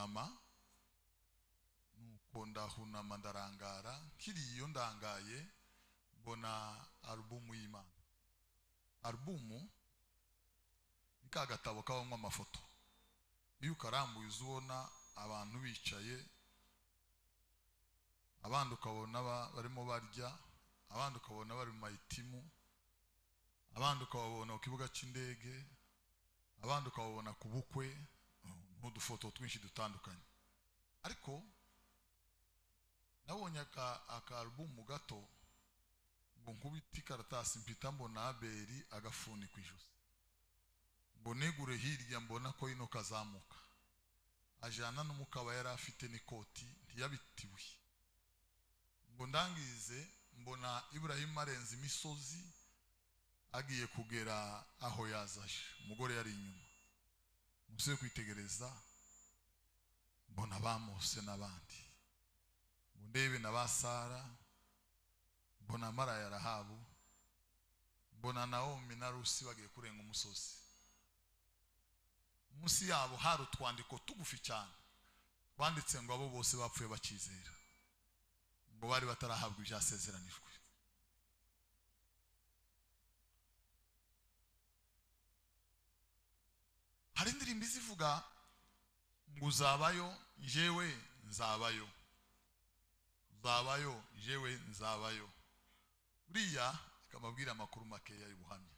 ndahunama nuko ndahunama ndarangara nkiriyo ndangaye mbona alubumu y'Imana. Alubumu ni ka gatabo kabamo amafoto, iyo ukarambuye uzubona abantu bicaye, abandi ukabona barimo barya, abandi ukabona bari mu mayitimu, abandi ukabona ku kibuga cy'indege, abandi ukabona ku bukwe, n'udufoto twinshi dutandukanye. Ariko nabonye aka alubumu gato ngo nkubita ikaratasi mpita mbona Abeli agafuni ku ijosi, ngo negure hirya mbona ko ino kazamuka ajana n'umukaba yari afite n'ikoti ntiyabitiwe, ngo ndangize mbona Ibrahim arenze imisozi agiye kugera aho yazaje, umugore yari inyuma. Museye kwitegereza mbona bamose n'abandi, ngo ndebe na basara, mbona Mara ya Rahabu, mbona Naomi na Rusi bagiye kurenga umusozi. Munsi yabo hari utwandiko tugufi cyane twanditse ngo abo bose bapfuye bakizera, ngo bari batarahabwa ibyasezeranijwe. Hari indirimbo zivuga ngo uzabayo jewe nzabayo, uzabayo jewe nzabayo. Buriya akamabwira amakuru makeya y'ubuhamya.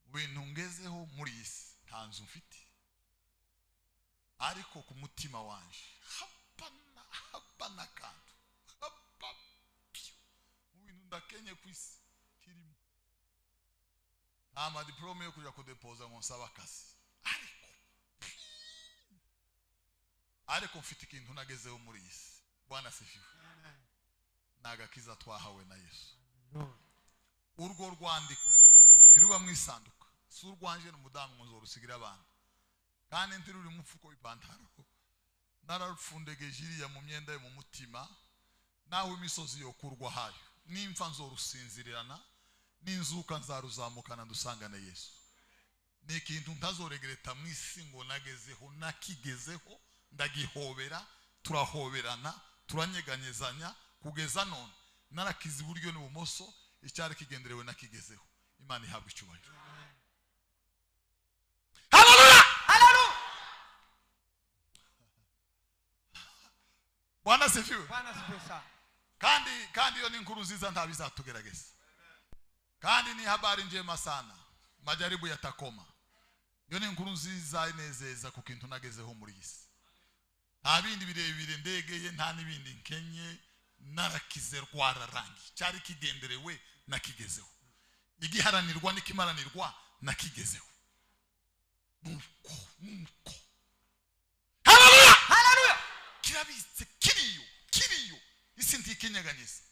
Bintu ngezeho muri isi nta nzu mfite, ariko ku mutima wanje habana kantu mu bintu ndakenye ku isi kirimo. Nta madiplome yo kuja kudepoza ngo nsaba akazi, ariko mfite ikintu nagezeho muri isi. Bwana sifiwe. Nagakiza twahawe na Yesu. Urwo rwandiko tiruba mwisanduka, si urwanje n'umudamu ngo nzorusigira abantu, kandi ntiruri mu mfuko w'ipantaro, nararupfundegeje iriya mu myenda yo mu mutima, nawe imisozi yo kurwa hayo nimfa nzorusinzirirana, n'inzuka nzaruzamukana ndusangane Yesu. Ni ikintu ntazoregereta mu isi ngo nagezeho nakigezeho, ndagihobera, turahoberana, turanyeganyezanya kugeza none narakiza iburyo n'ubumoso, icyari kigenderewe nakigezeho. Imana ihabwa icyubahiro. Haleluya, haleluya. Bwana sifiwe. Bwana sifiwe sana. Kandi iyo ni inkuru nziza ntabizatugerageza. Kandi ni habari njema sana, majaribu yatakoma. Iyo ni inkuru nziza inezeza ku kintu nagezeho muri isi. Nta bindi birebire ndegeye, nta n'ibindi nkenye, narakize rwararangi, cyari kigenderewe nakigezeho, igiharanirwa n'ikimaranirwa nakigezeho. Nuko haleluya, haleluya. Kirabitse kiriyo isi ntikinyeganyeza.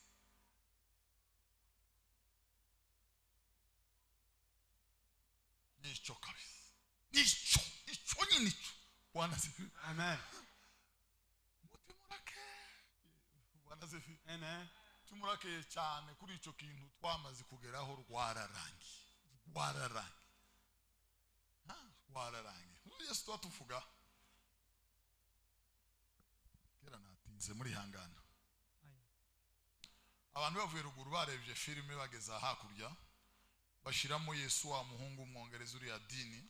Nico kabisa, nico nyine nico. Bwana sifiwe. Amen. Bwana sifiwe. Amen. Tumurake cyane kuri ico kintu twamaze kugeraho rwararangi. Rwararangi. Yesu twatuvuga kera natinze muri hangana. Abantu bavuye ruguru barebye filime bageza hakurya, bashiramo Yesu wa muhungu umwongereza uri ya dini,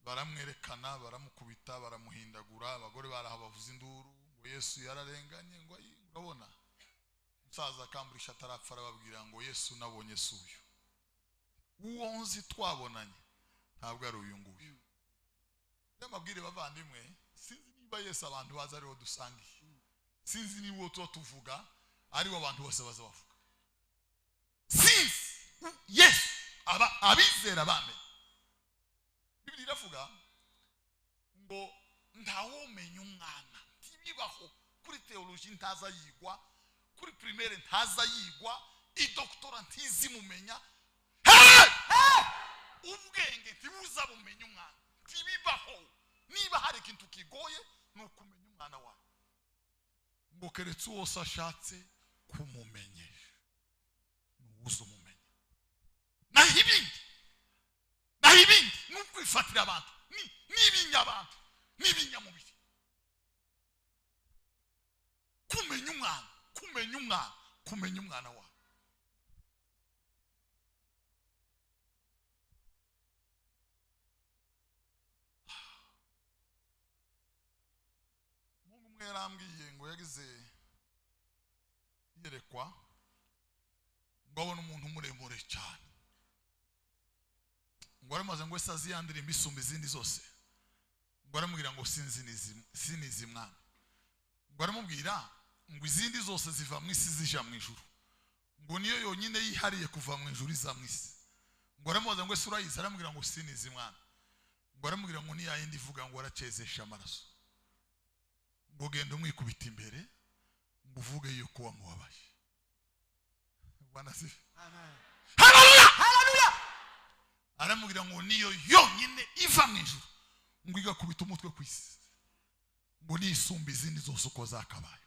baramwerekana, baramukubita, baramuhindagura, abagore barahabavuza induru ngo Yesu yararenganye, ngo urabona musaza kamburisha atarapfa arababwira ngo Yesu nabonye suyo, uwo nzi twabonanye ntabwo ari uyu nguyu. Ndamabwire bavandimwe, sinzi niba Yesu abantu baza ariho dusangiye, sinzi niba uwo tuvuga aribo abantu bose baza bavuga. Sinzi Yesu abizera bame. Bibiri iravuga ngo ntawomenya umwana, ntibibaho kuri theology ntaza yigwa, kuri primaire ntaza yigwa, idoktora ntizimumenya. Ubwenge ntibuza bumenya umwana, ntibibaho. Niba hari ikintu kigoye nukumenya umwana wawe, ngo keretse wose ashatse kumumenyesha nubuza umumenya. Naho ibindi nukwifatira abantu, nibinya abantu, n'ibinyamubiri. Kumenya umwana wawe. Mungu umwe yarambwiye ngo yagize yerekwa ngo abone umuntu muremure cyane, ngo aramaze ngo ese yandire imisumba izindi zose, ngo aramubwira ngo sinizi mwana, ngo aramubwira ngo izindi zose ziva mu isi zija mu ijuru, ngo niyo yonyine yihariye kuva mu ijuru iza mu isi. Ngo aramubaza ngo ese urayizi? Aramubwira ngo sinizi mwana. Ngo aramubwira ngo niya yindi ivuga ngo aracezesha amaraso, ngo genda umwikubita imbere ngo uvuge yuko wamubabaje. Bwana sifa. Amen. Haleluya, haleluya. Aramubwira ngo niyo yonyine iva mu ijuru ngo igakubita umutwe ku isi, ngo nisumba izindi zose uko zakabaye.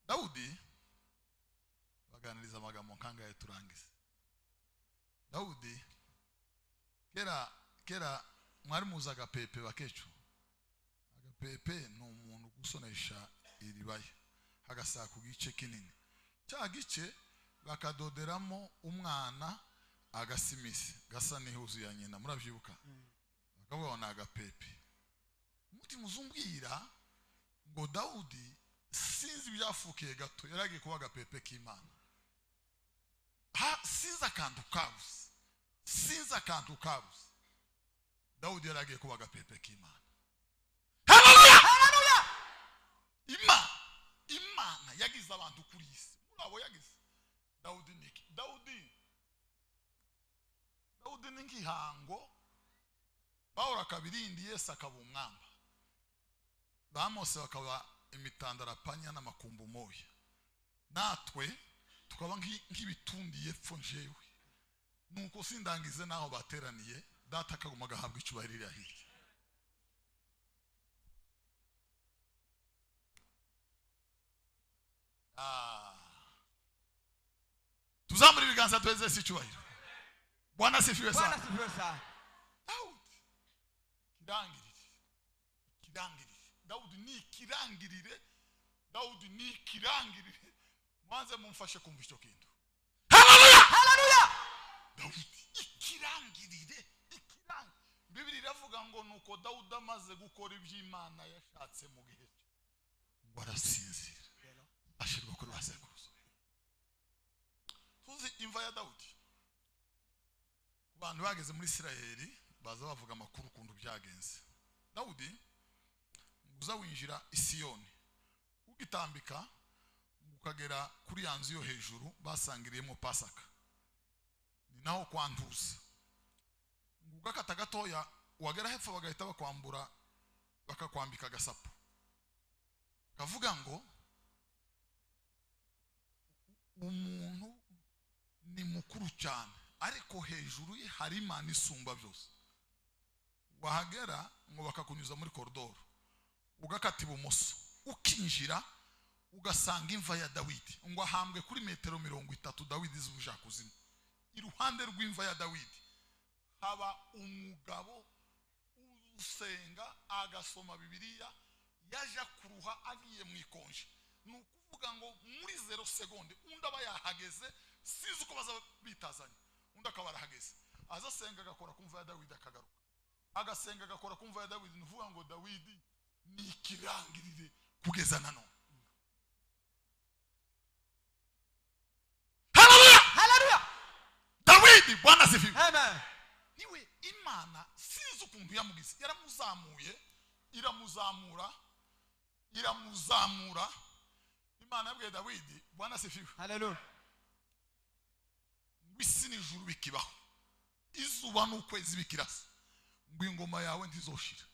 Dawudi baganiriza amagambo kangahe turangize. Dawudi kera mwari muzi agapepe bakecu. Agapepe ni umuntu gusonesha iribaye hagasaka ku gice kinini, cya gice bakadoderamo umwana agasimisi gasa n'ihuzu ya nyina, murabyibuka? Bakavuga ngo agapepe. Umutima uzumbwira ngo Dawudi sinzi byafukiye gato yaragiye kuba agapepe k'Imana. Sinzi akantu kabuze, Dawudi yaragiye kuba agapepe k'Imana. Haleluya, haleluya. Imana yagize abantu kuri isi, murabo yagize. Dawudi ni nk'ihango bahora kabirindi Yesu akaba umwamba, bamose bakaba imitandarapanya n'amakumbu moya, natwe tukaba nk'ibitundiye pfo njewe. Nuko sindangize naho bateraniye data akaguma gahabwa icubahiro hirya. Tuzamura ibiganza tuweze icubahiro. Bwana asifiwe sana. Bwana asifiwe sana. Dawudi ni ikirangirire. Mwanze mumfashe kumva icyo kintu. Haleluya, haleluya. Dawudi ikirangirire. Bibiri iravuga ngo nuko Dawudi amaze gukora iby'Imana yashatse mu gihe cye, ngo arasinzira ashirwa kuri basekuruza. Tuzi imva ya Dawudi. Ku bantu bageze muri Isirayeli baza bavuga amakuru kundu byagenze. Dawudi uza winjira Isiyoni, ugitambika ukagera kuri yanzu yo hejuru basangiriyemo Pasaka, ni naho kwanduza. Ugakata gatoya wagera hepfo bagahita bakwambura bakakwambika gasapo kavuga ngo umuntu ni mukuru cyane, ariko hejuru ye hari Imana isumba byose. Wahagera ngo bakakunyuza muri koridoro, ugakata ibumoso ukinjira ugasanga imva ya Dawidi, ngo ahambwe kuri metero 30 Dawidi z'ubuja kuzimu. Iruhande rw'imva ya Dawidi haba umugabo usenga agasoma Bibiliya, yaja kuruha agiye mu ikonje. Nukuvuga ngo muri 0 seconde undi aba yahageze, sizo ko baza bitazanye, undi akaba arahageze, azasenga agakora kumva ya Dawidi akagaruka, agasenga agakora kumva ya Dawidi. Nuvuga ngo Dawidi ni ikirangirire kugeza nano. Haleluya, haleluya. Dawidi Bwana asifiwe. Amen. Niwe Imana sizo ukuntu yamugize, yaramuzamuye iramuzamura. Imana yabwiye Dawidi Bwana asifiwe. Haleluya. Isi n'ijuru bikibaho, izuba n'ukwezi bikirasa, ngo ingoma yawe ntizoshira.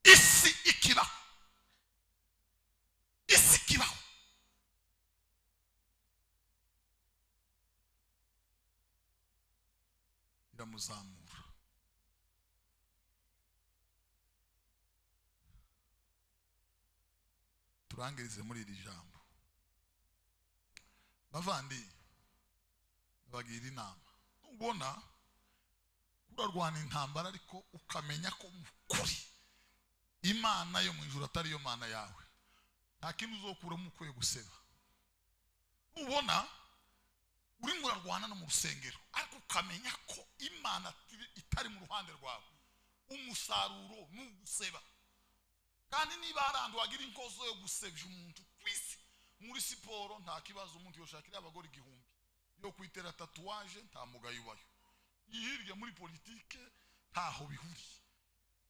Isi ikibaho, isi ikibaho. Iramuzamura. Turangirize muri iri jambo. bavandi bagira inama ubona urarwana intambara ariko ukamenya ko mukuri Imana yo mu ijuru atari yo mana yawe nta kintu uzokuramo ukwiye guseba ubona uri murarwana no mu rusengero ariko ukamenya ko Imana itari mu ruhande rwawe umusaruro n'uguseba kandi niba arandu wagira inkozo yo gusebya umuntu kwisi muri siporo nta kibazo umuntu yoshakira abagore 1000 yo kwitera tatuwaje nta mugayubayo ihirye muri politike ntaho bihuri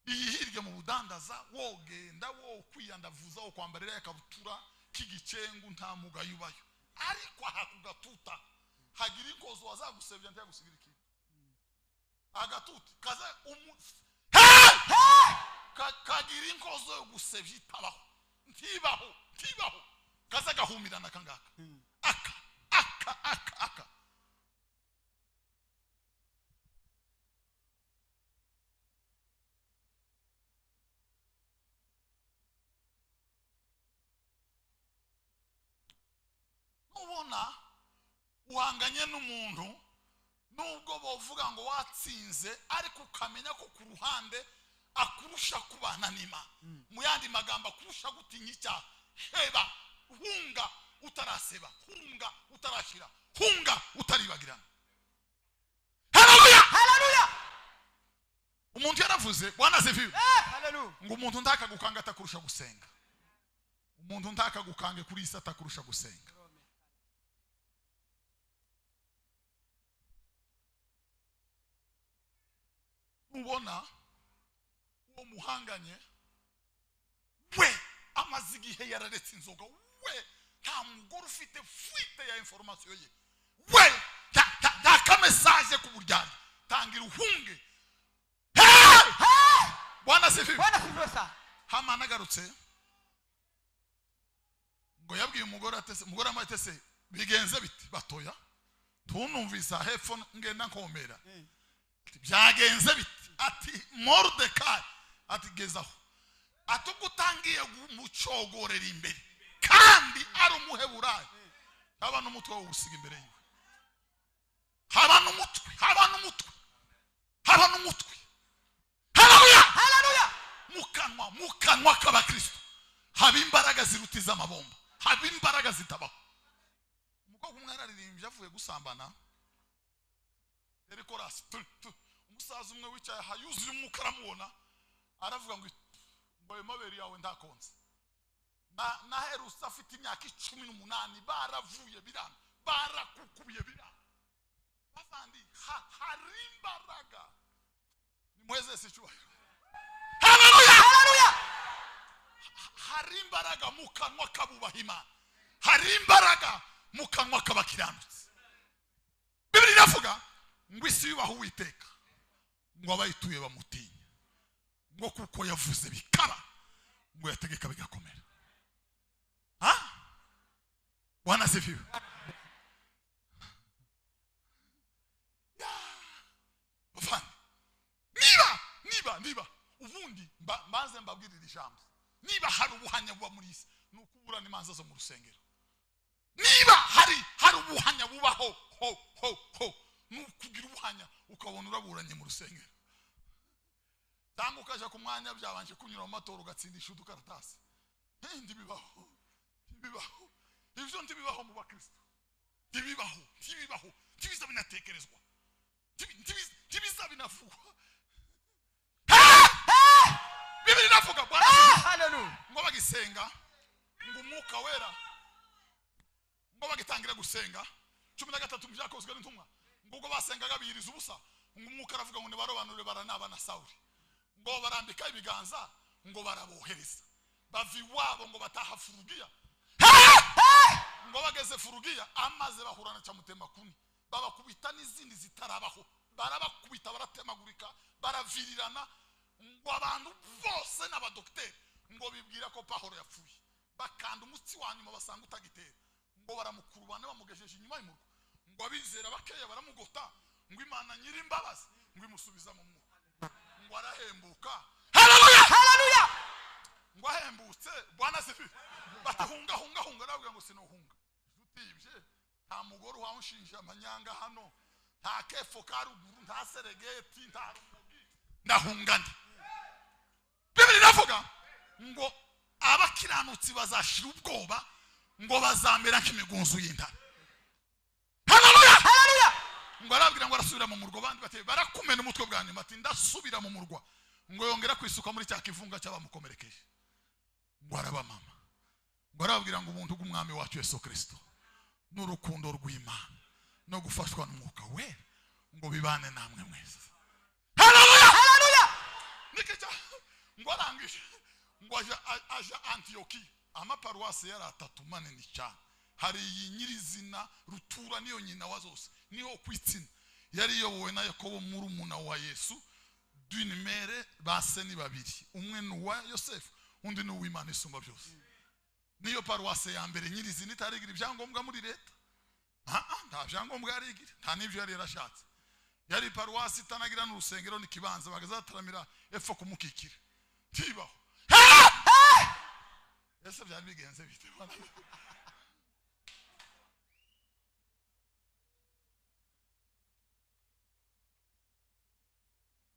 ihirye mu budandaza wogenda wo kwiyandavuza wo kwambarira yakabutura kigicengu nta mugayubayo ariko hakugatuta hagira inkozo wazagusebya ntagusigira ikintu agatuta kaza kagira inkozo yo gusebya itabaho ntibaho kaza gahumirana kangaka aka ubona uhanganye n'umuntu nubwo bovuga ngo watsinze ariko ukamenya ko ku ruhande akurusha kubana n'Imana mu yandi magambo akurusha gutinya icyaha heba hunga utaraseba hunga utarashira hunga utaribagirana haleluya umuntu yaravuze Bwana asifiwe haleluya ngo umuntu ndakagukanga atakurusha gusenga umuntu ndakagukange kuri isi atakurusha gusenga ubona uwo muhanganye we amazigihe yararetse inzoga we nta mugore ufite fuite ya information ye we nta ka message ku buryani tangira uhunge Bwana sifiwe sa hama nagarutse ngo yabwiye umugore atese umugore amatese bigenze biti batoya tunumvisa hepfo ngenda nkomera byagenze biti ati Mordecai ati gezaho atugutangiye gumucogorera imbere kandi ari umuheburayo haba n'umutwe wo gusiga imbere yiwe haba n'umutwe haleluya mukanwa k'abakristo haba imbaraga zirutiza amabomba haba imbaraga zitabaho umukobwa umwe araririmbye avuye gusambana erikoras umusaza umwe wicaye hayuzuye umwuka aramubona aravuga ngo maberi yawe ndakonze na Herusa afite imyaka 18 baravuye birana barakukubiye birana bavandi harimbaraga nimweze sichwa haleluya harimbaraga mukanwa kabubahima harimbaraga mukanwa kabakiranutse Biblia iravuga ngo isi yubaho Uwiteka ngo abayituye bamutinya ngo kuko yavuze bikaba ngo yategeka bigakomera Bwana sifiwe niba ubundi maze mbabwirira ijambo niba hari ubuhanya buba muri isi nukuburana imanza zo mu rusengero niba hari ubuhanya bubaho ho nukugira ubuhanya ukabona uraburanye mu rusengero tangu ukaja ku mwanya byabanje kunyura mu matora ugatsindisha udukaratasi ndibibaho ivyo ndibibaho mu bakristo ndibibaho tibiza binatekerezwa tibiza binavugwa Biblia inavuga Bwana haleluya ngo bagisenga ngo umwuka wera ngo bagitangira gusenga 13 byakozwe n'intumwa ngo ubwo basengaga biyiriza ubusa ngo umwuka aravuga ngo nibarobanure baranaba na Sawuli ngo barambika ibiganza ngo barabohereza bavi wabo ngo bataha Furugiya ngo bageze Furugiya amaze bahurana cyamutema kuni babakubita n'izindi zitarabaho barabakubita baratemagurika baravirirana ngo abantu bose n'abadokiteri ngo bibwira ko Pawulo yapfuye bakanda umutsi wanyuma basanga utagitera ngo baramukurubana bamugejeje inyuma y'umurugo ngo abizera bakeya baramugota ngo Imana nyiri imbabazi ngo imusubiza mu mwuka ngo arahembuka haleluya ngo ahembutse Bwana sifi batahunga navuga ngo sinohunga utibye nta nta mugore wamushinja amanyanga hano, nta kefo ka ruguru, nta seregeti, nta rumogi, ndahungana. Bibiri iravuga ngo abakiranutsi bazashira ubwoba, ngo bazamera nk'imigunzu y'intare. Haleluya, haleluya. Ngo arabwira ngo arasubira mu murwa, bandi bati barakumena umutwe bwa nyuma, ati ndasubira mu murwa, ngo yongera kwisuka muri cya kivunga cy'abamukomerekeje. Ngo arabamama, ngo arabwira ngo umuntu bw'umwami wacu Yesu Kristo n'urukundo rw'Imana no gufashwa n'umwuka we ngo bibane namwe mwese. Haleluya, haleluya. Nikija ngo arangije ngo aja Antioki, amaparuwasi yari 3 manini cyane. Hari iyi nyirizina rutura niyo nyina wa zose, niho kwitsina yari yobowe na Yakobo murumuna wa Yesu, d'une mère base ni babiri, umwe n'uwa Yosefu undi n'uw'Imana isumba byose. Niyo paruwasi ya mbere nyirizina itarigira ibyangombwa muri leta. Nta byangombwa yarigira, nta n'ibyo yari yarashatse. Yari paruwasi itanagira n'urusengero n'ikibanza, bagazataramira epfo kumukikira tibaho. Ese byari bigenze bite?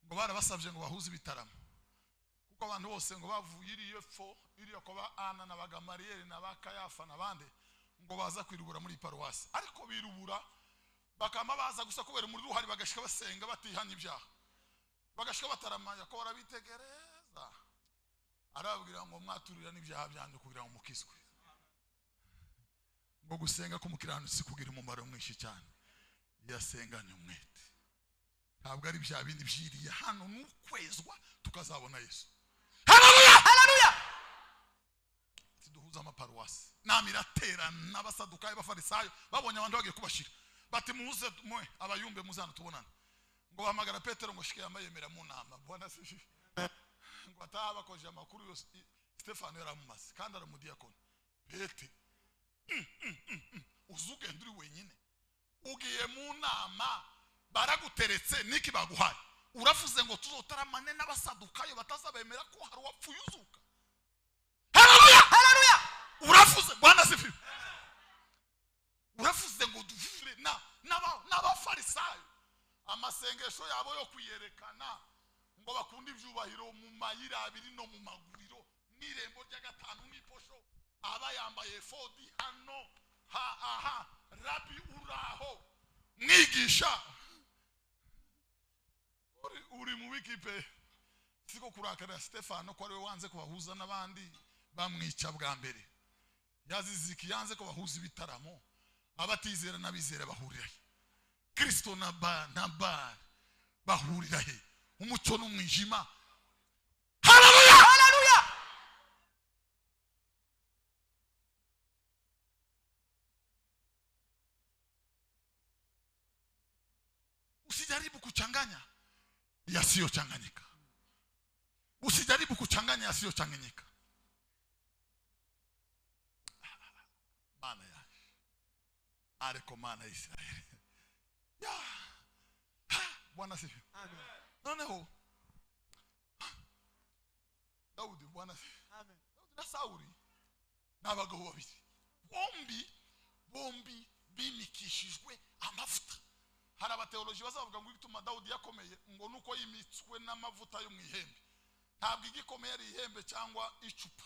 Ngo barabasabye ngo bahuze ibitaramo, kuko abantu bose ngo bavuye iriyo epfo, iriyo ko ba Ana na Bagamariyeli na Bakayafa n'abandi ngo baza kwirubura muri paruwasi. Ariko birubura bakama baza gusa kubera muri ruhari, bagashika basenga batihanye ibyaha, bagashika bataramanya ko barabitegereza. Arababwira ngo mwaturira n'ibyaha byanyu kugira ngo mukizwe. Ngo gusenga k'umukiranutsi kugira umumaro mwinshi cyane, yasenganye umwete. Ntabwo ari bya bindi byiriye hano n'ukwezwa tukazabona Yesu. Haleluya, haleluya. Tuduhuza amaparuwasi, namiratera n'abasadukayo bafarisayo babonye abantu bagiye kubashira, bati muze mwe abayumbe muzana tubonana. Ngo bahamagara Petero ngo shike yamayemera mu nama. Bwana sifi. Ngo ataba koje amakuru yose Stefano yaramumaze kandi aramudiyakoni. Pete uzuge nduri wenyine, ugiye mu nama baraguteretse niki baguhaye, uravuze ngo tuzotaramane n'abasadukayo batazabemera ko hari wapfuye uzuka. Haleluya, haleluya. Uravuze Bwana sifi. Uravuze ngo duvure n'abafarisayo amasengesho yabo yo kwiyerekana ngo bakunda ibyubahiro mu mayira abiri no mu maguriro n'irembo rya gatanu n'iposho, aba yambaye fodi hano rabi uraho mwigisha uri mu wikipe. Siko kurakara Stefano ko ari we wanze kubahuza n'abandi bamwica bwa mbere, yaziziki yanze ko bahuza ibitaramo, abatizera n'abizera bahurira he? Kristo na ba bahurira he? Umucyo n'umwijima. Haleluya, haleluya. Usijaribu kuchanganya yasiyochanganyika, usijaribu kuchanganya yasiyochanganyika. Mana ya ariko mana Israeli ya Bwana sifi. Amen. Noneho Daudi, Bwana sifi. Amen. Daudi na Sauli n'abagabo babiri, bombi bimikishijwe amavuta. Hari abateoloji bazavuga ngo ituma Daudi yakomeye ngo nuko yimitswe n'amavuta yo mu ihembe. Ntabwo igikomeye ari ihembe cyangwa icupa,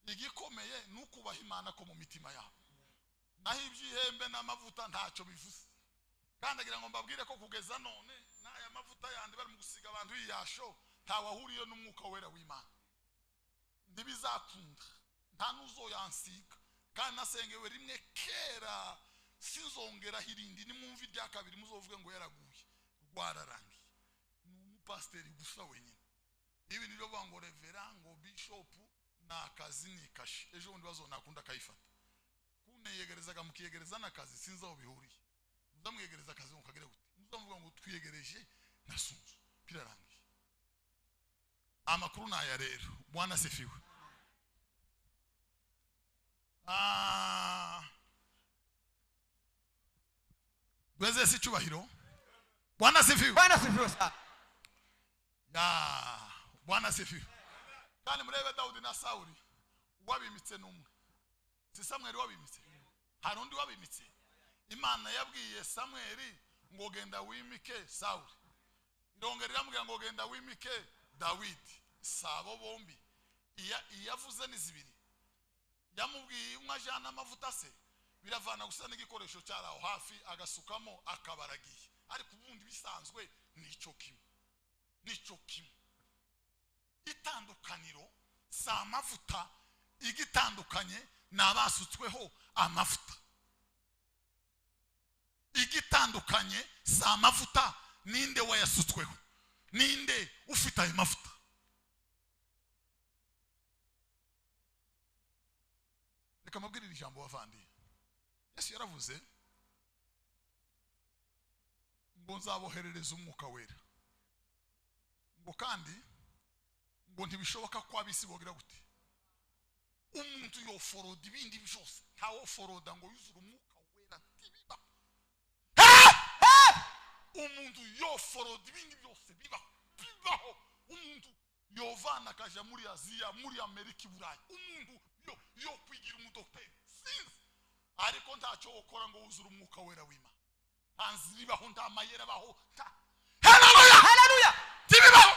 igikomeye nukubaha Imana ko mu mitima yabo. Naho ibyihembe n'amavuta ntacyo bivuze. Kandi agira ngo mbabwire ko kugeza none n'aya mavuta yandi bari mu gusiga abantu yiyasho ntawahuriye n'umwuka wera w'Imana. Ndibizakunda nta nuzoyansiga, kandi nasengewe rimwe kera sinzongera hirindi. Nimwumva irya kabiri muzovuge ngo yaraguye rwararangiye. Ni umupasiteri gusa wenyine. Ibi nibyo bango revera ngo bishop na kazi ni kashi. Ejo bundi bazonakunda kayifata. Kuneyegerezaga mukiyegereza nakazi sinzaho bihuriye. Muzamwegereza akazi mukagere gute? Muzavuga ngo twiyegereje nasunzu pirarangiye. Amakuru naya rero. Bwana sifiwe. Bweze si cyubahiro. Bwana sifiwe. Bwana sifiwe sana. Ya Bwana sifiwe. Kandi murebe Daudi na Sauli wabimitse numwe. Si Samuel wabimitse. Hari undi wabimitse. Imana yabwiye Samweli ngo genda wimike Sawuli, irongera iramubwira ngo genda wimike Dawidi. Sabo bombi iyavuze n'izibiri, yamubwiye umwajana amavuta se biravana gusa n'igikoresho cyaraho hafi agasukamo akabaragiye, ariko ubundi bisanzwe nico kimwe. Itandukaniro sa amavuta, igitandukanye nabasutsweho amavuta. Igitandukanye sa amavuta ninde wayasutsweho, ninde ufite ayo mavuta. Reka mabwirire ijambo bavandi. Yesu yaravuze ngo nzaboherereza umwuka wera, ngo kandi ngo ntibishoboka ko abisi bogira gute umuntu yoforoda ibindi byose, ntawo foroda ngo yuzure umwuka wera tibiba. Umuntu yoforoda ibindi byose bibaho. Umuntu yovana akaja muri Aziya, muri Amerika, i Burayi. Umuntu yo kwigira umudokiteri sinzi, ariko ntacyo ukora ngo wuzure umwuka wera w'Imana. Anziribaho ndamayera baho. Haleluya tibibaho.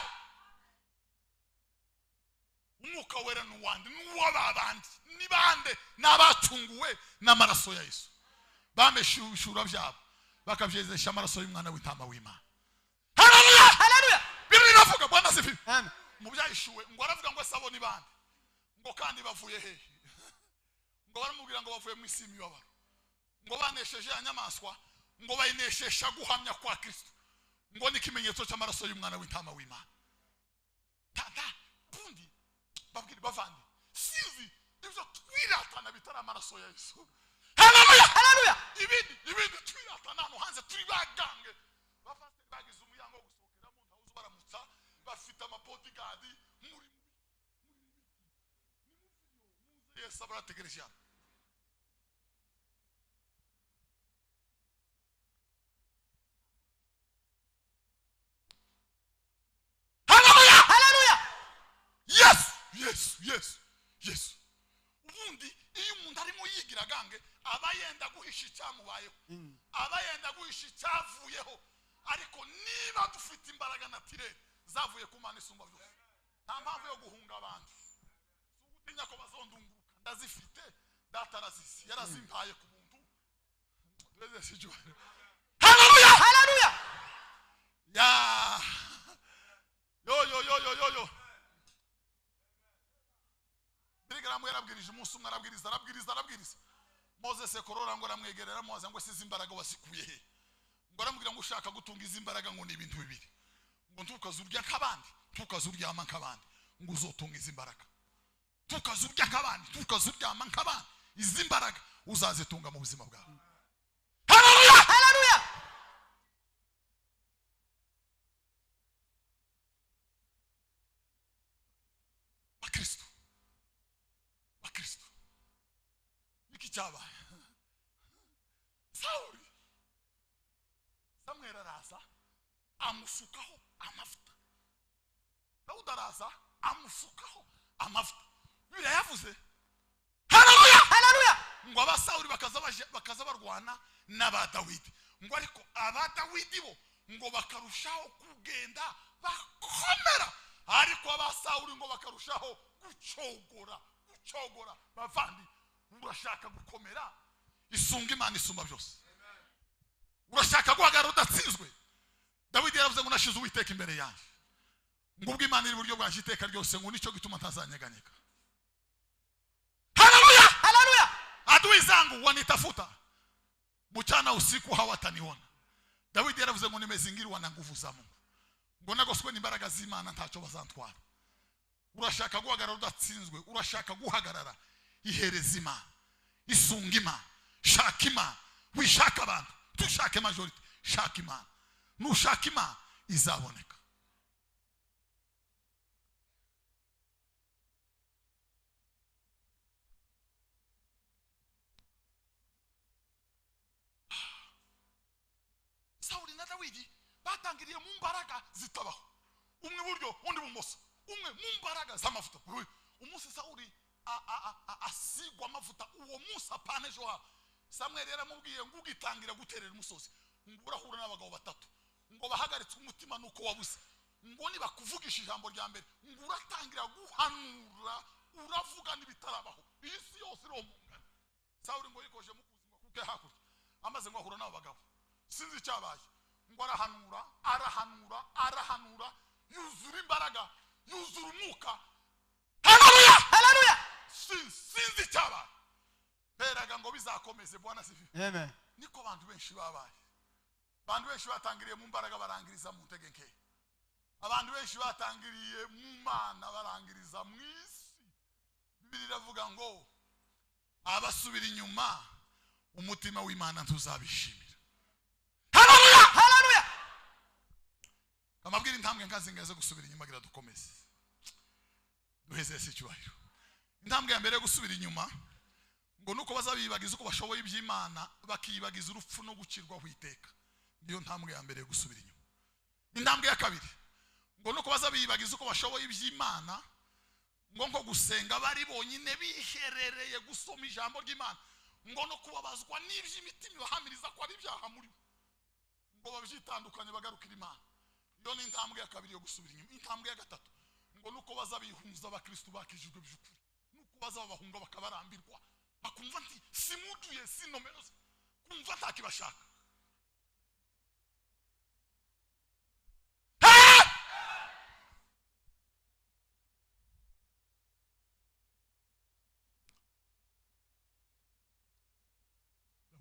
Umwuka wera n'uwandi n'uwababandi nibande n'abacunguwe n'amaraso ya Yesu, bameshura byabo bakabyezesha amaraso y'umwana w'intama w'Imana. Haleluya. Bibiri navuga Bwana asifiwe. Amen. Mu byayishuwe ngo aravuga ngo sabo nibande, ngo kandi bavuye hehe, ngo baramubwira ngo bavuye mu isi y'imibabaro, ngo banesheje inyamaswa, ngo bayineshesha guhamya kwa Kristo, ngo n'ikimenyetso cy'amaraso y'umwana w'intama w'Imana. Tata bundi babwira bavandi sizi ibyo twiratana bitari amaraso ya Yesu. Haleluya. Ibindi twiratana hano hanze turi bagange, bafasiteri bagize umuyango wo gusohokeramo ntawuzi baramutsa, bafite amabodyguard muri Yesu abarategereje. Haleluya. Yes. Ubundi iyo umuntu arimo yigira gange abayenda guhisha icyamubayeho, abayenda guhisha icyavuyeho, ariko niba dufite imbaraga natire zavuye ku Mana isumba byose, nta mpamvu yo guhunga abantu. Sugutinya ko bazondunguruka, ndazifite data arazisi yarazimpaye ku muntu. Haleluya. Ya yo Bigaramu yarabwirije umunsi umwe arabwiriza. Moses korora ngo aramwegerera Mose ngo size imbaraga wasikuye he, ngo aramubwira ngo ushaka gutunga izi imbaraga ngo ni ibintu bibiri, ngo ntukazurya nk'abandi, ntukazuryama nk'abandi, ngo uzotunga izi imbaraga. Ntukazurya nk'abandi, ntukazuryama nk'abandi, izi imbaraga uzazitunga mu buzima bwawe. Haleluya. Bakristo iki cyabaye. Samweli araza amusukaho amavuta, Dawudi araza amusukaho amavuta. Bibiliya yavuze haleluya ngo abasawuli bakaza barwana n'aba Dawidi, ngo ariko aba Dawidi bo ngo bakarushaho kugenda bakomera, ariko abasawuli ngo bakarushaho gucogora. Bavandi urashaka gukomera, isunga Imana isumba byose. Urashaka guhagarara udatsinzwe. Dawidi yaravuze ngo nashize Uwiteka imbere yanjye, ngo ubwo Imana iri buryo bwanjye iteka ryose, ngo nicyo gituma ntazanyeganyega. Haleluya. Adui zangu wanitafuta mchana usiku hawataniona. Dawidi yaravuze ngo nimezingirwa na nguvu za Mungu, ngo nagoswe n'imbaraga z'Imana ntacyo bazantwara. Urashaka guhagarara udatsinzwe, urashaka guhagarara ihereza Imana, isunga Imana, shaka Imana. Wishaka abantu, tushake majority, shaka Imana. Nushaka Imana izaboneka. Sawuli na Dawidi batangiriye mu mbaraga zitabaho, umwe buryo undi bumoso, umwe mu mbaraga z'amavuta. Umunsi Sawuli asigwa amavuta, uwo munsi apana ejo Samuel yaramubwiye ngo ugitangira guterera umusozi ngo urahura n'abagabo batatu ngo bahagaritse umutima nuko wabuze ngo niba kuvugisha ijambo rya mbere ngo uratangira guhanura uravuga n'ibitarabaho isi yose iromungana. Sawuli ngo yikoje mu kuzima kuke hakurya amaze ngo ahura n'abo bagabo sinzi icyabaye ngo arahanura yuzura imbaraga yuzura umwuka. Haleluya haleluya. Sinzi icyabaye beraga ngo bizakomeze. Bwana sifi. Amen. Niko abantu benshi babaye. Abantu benshi batangiriye mu mbaraga barangiriza mu ntege nke. Abantu benshi batangiriye mu mana barangiriza mu isi. Bibiliya iravuga ngo abasubira inyuma umutima w'Imana ntuzabishimira. Haleluya haleluya. Amabwira intambwe ngazingeze gusubira inyuma gira dukomeze. Duheze icyubahiro. Intambwe ya mbere yo gusubira inyuma ngo nuko bazabibagiza uko bashoboye iby'Imana bakiyibagiza urupfu no gukirwa kwiteka. Niyo ntambwe ya mbere yo gusubira inyuma. Intambwe ya kabiri ngo nuko bazabibagiza uko bashoboye iby'Imana ngo nko gusenga bari bonyine biherereye gusoma ijambo ry'Imana ngo no kubabazwa n'iby'imitima bahamiriza ko ari ibyaha muri ngo babyitandukanye bagarukira Imana. Iyo ni intambwe ya kabiri yo gusubira inyuma. Intambwe ya gatatu ngo nuko bazabihunza abakristo bakijijwe by'ukuri nuko bazabahunga bakabarambirwa bakumva nti simutuye sinomero kumva ntakibashaka.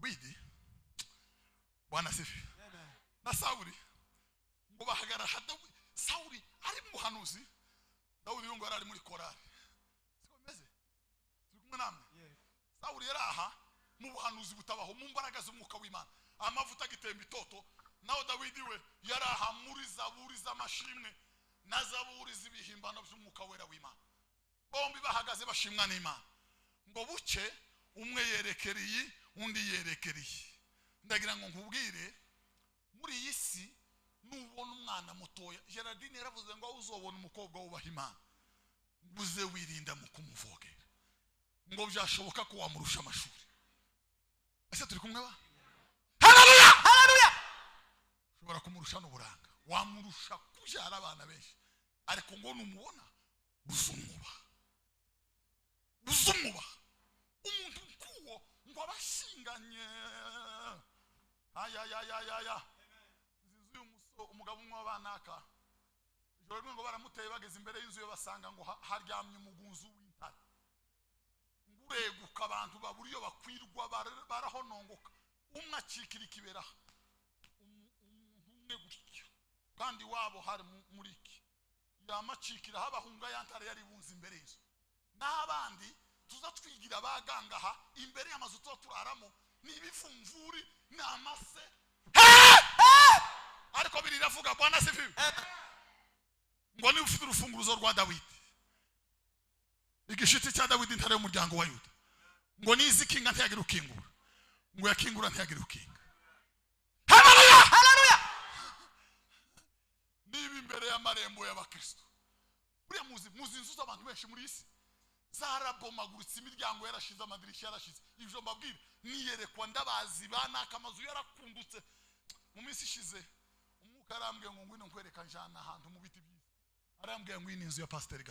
Dawidi Bwana sifi. Na Sauli ngo bahagara Dawidi. Sauli ari muhanuzi. Dawidi ngo ari muri korali. Siko bimeze? Turi kumwe namwe? Sauli yaraha mu buhanuzi butabaho mu mbaraga z'umwuka w'Imana. Amavuta gitemba itoto. Naho Dawidi we yaraha muri zaburi z'amashimwe na zaburi z'ibihimbano by'umwuka wera w'Imana. Bombi bahagaze bashimwa n'Imana. Ngo buke umwe yerekereye undi yerekereye. Ndagira ngo nkubwire muri iyi si nubona umwana mutoya. Gerardine yaravuze ngo uzobona umukobwa wubaha Imana buze wirinda mu kumuvogera ngo byashoboka ko wamurusha amashuri. Ese turi kumwe ba? Haleluya haleluya. Ushobora kumurusha n'uburanga wamurusha kubyara abana benshi ariko ngo numubona uzumuba umuntu kuwo ngo abashinganye aya zizuye umugabo umwe w'abanaka ijoro rimwe ngo baramuteye bageze imbere y'inzu yo basanga ngo haryamye umugunzu w'intare ngureguka abantu baburiyo bakwirwa barahonongoka umwe akikira ikibera umwe gutya kandi wabo hari muri iki yamacikira habahunga yantare yari bunze imbere y'inzu n'abandi tuza twigira bagangaha imbere y'amazu turaramo n'ibifumvuri n'amase ariko biriravuga Bwana sifiwe. Ngo ni ufite urufunguruzo rwa Dawidi igishiti cya Dawidi ntare y'umuryango wa Yuda ngo nizikinga ntiyagira ukingura ngo yakingura ntiyagira ukinga. Haleluya haleluya. Niba imbere y'amarembo y'abakristo buriya muzi inzu z'abantu benshi muri isi zarabomaguritse imiryango yarashize amadirishya yarashize. Ibyo mbabwira niyerekwa ndabazi banaka amazu yarakundutse. Mu minsi ishize umwuka arambwiye ngo ngwino nkwereka njana ahantu mu biti byiza. Arambwiye ngo iyi inzu ya Pastor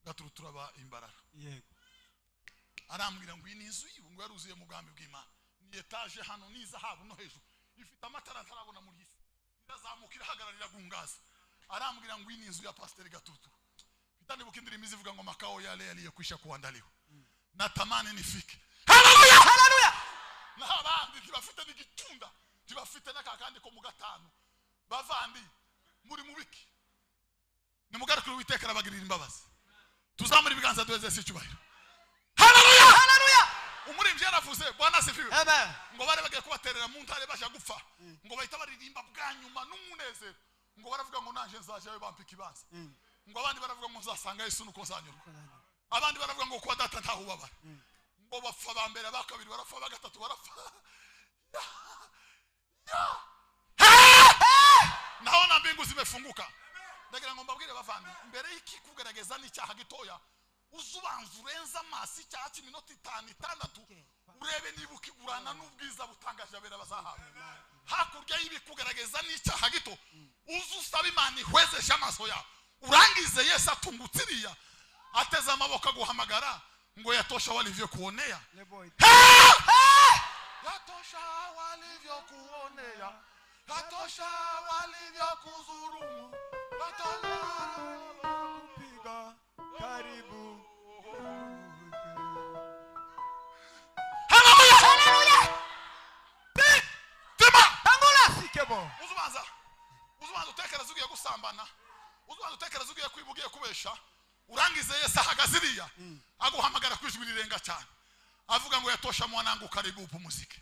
Gaturuturu aba imbarara. Yego. Arambwira ngo iyi inzu yiwe ngo yaruzuye mu bwami bw'Imana. Ni etage hano ni zahabu no hejuru. Ifite amatara ntarabona muri isi. Irazamukira hagararira gungaza. Arambwira ngo iyi inzu ya Pastor Gaturuturu. Bitanibuka indirimbo izivuga ngo makao yale yaliyokwisha kuandaliwa. Natamani nifike. Haleluya haleluya. Na abandi ntibafite n'igitunda ntibafite n'akakandi ko mu gatanu bavandi muri mubiki nimugarukire Uwiteka arabagirira imbabazi. Tuzamura ibiganza duheze icyubahiro. Haleluya haleluya. Umurimbyi yaravuze Bwana sifiwe. Amen. Ngo bare bagiye kubaterera mu ntare basha gupfa ngo bahita baririmba bwanyuma n'umunezero ngo baravuga ngo nanje nzaje bampa ikibanza ngo abandi baravuga ngo nzasanga Yesu nuko zanyurwa abandi baravuga ngo kwa data ntaho ubabara ngo bapfa bambere bakabiri barafa bagatatu barafa naona mbingu zimefunguka. Ndagira ngo mbabwire bavandi mbere y'iki kugerageza n'icyaha gitoya uzubanza urenza amasi cyacu iminota 5 6 urebe niba ukigurana n'ubwiza butangaje abera bazahawe hakurya y'ibikugaragaza n'icyaha gito uzu usaba Imana ihwezeje amaso yawe urangize Yesu atungutsiriya ateze amaboko aguhamagara ngo yatosha walivyokuonea yatosha walivyokuonea yatosha walivyokuzurumu yatosha kupiga karibu. Haleluya haleluya tema tangula sikebo uzubanza utekereza ugiye gusambana uzubanza utekereza ugiye kwibugiye kubesha urangize Yesu ahagaziriya aguhamagara kwijwi rirenga cyane avuga ngo yatosha mwanangu karibu upumuzike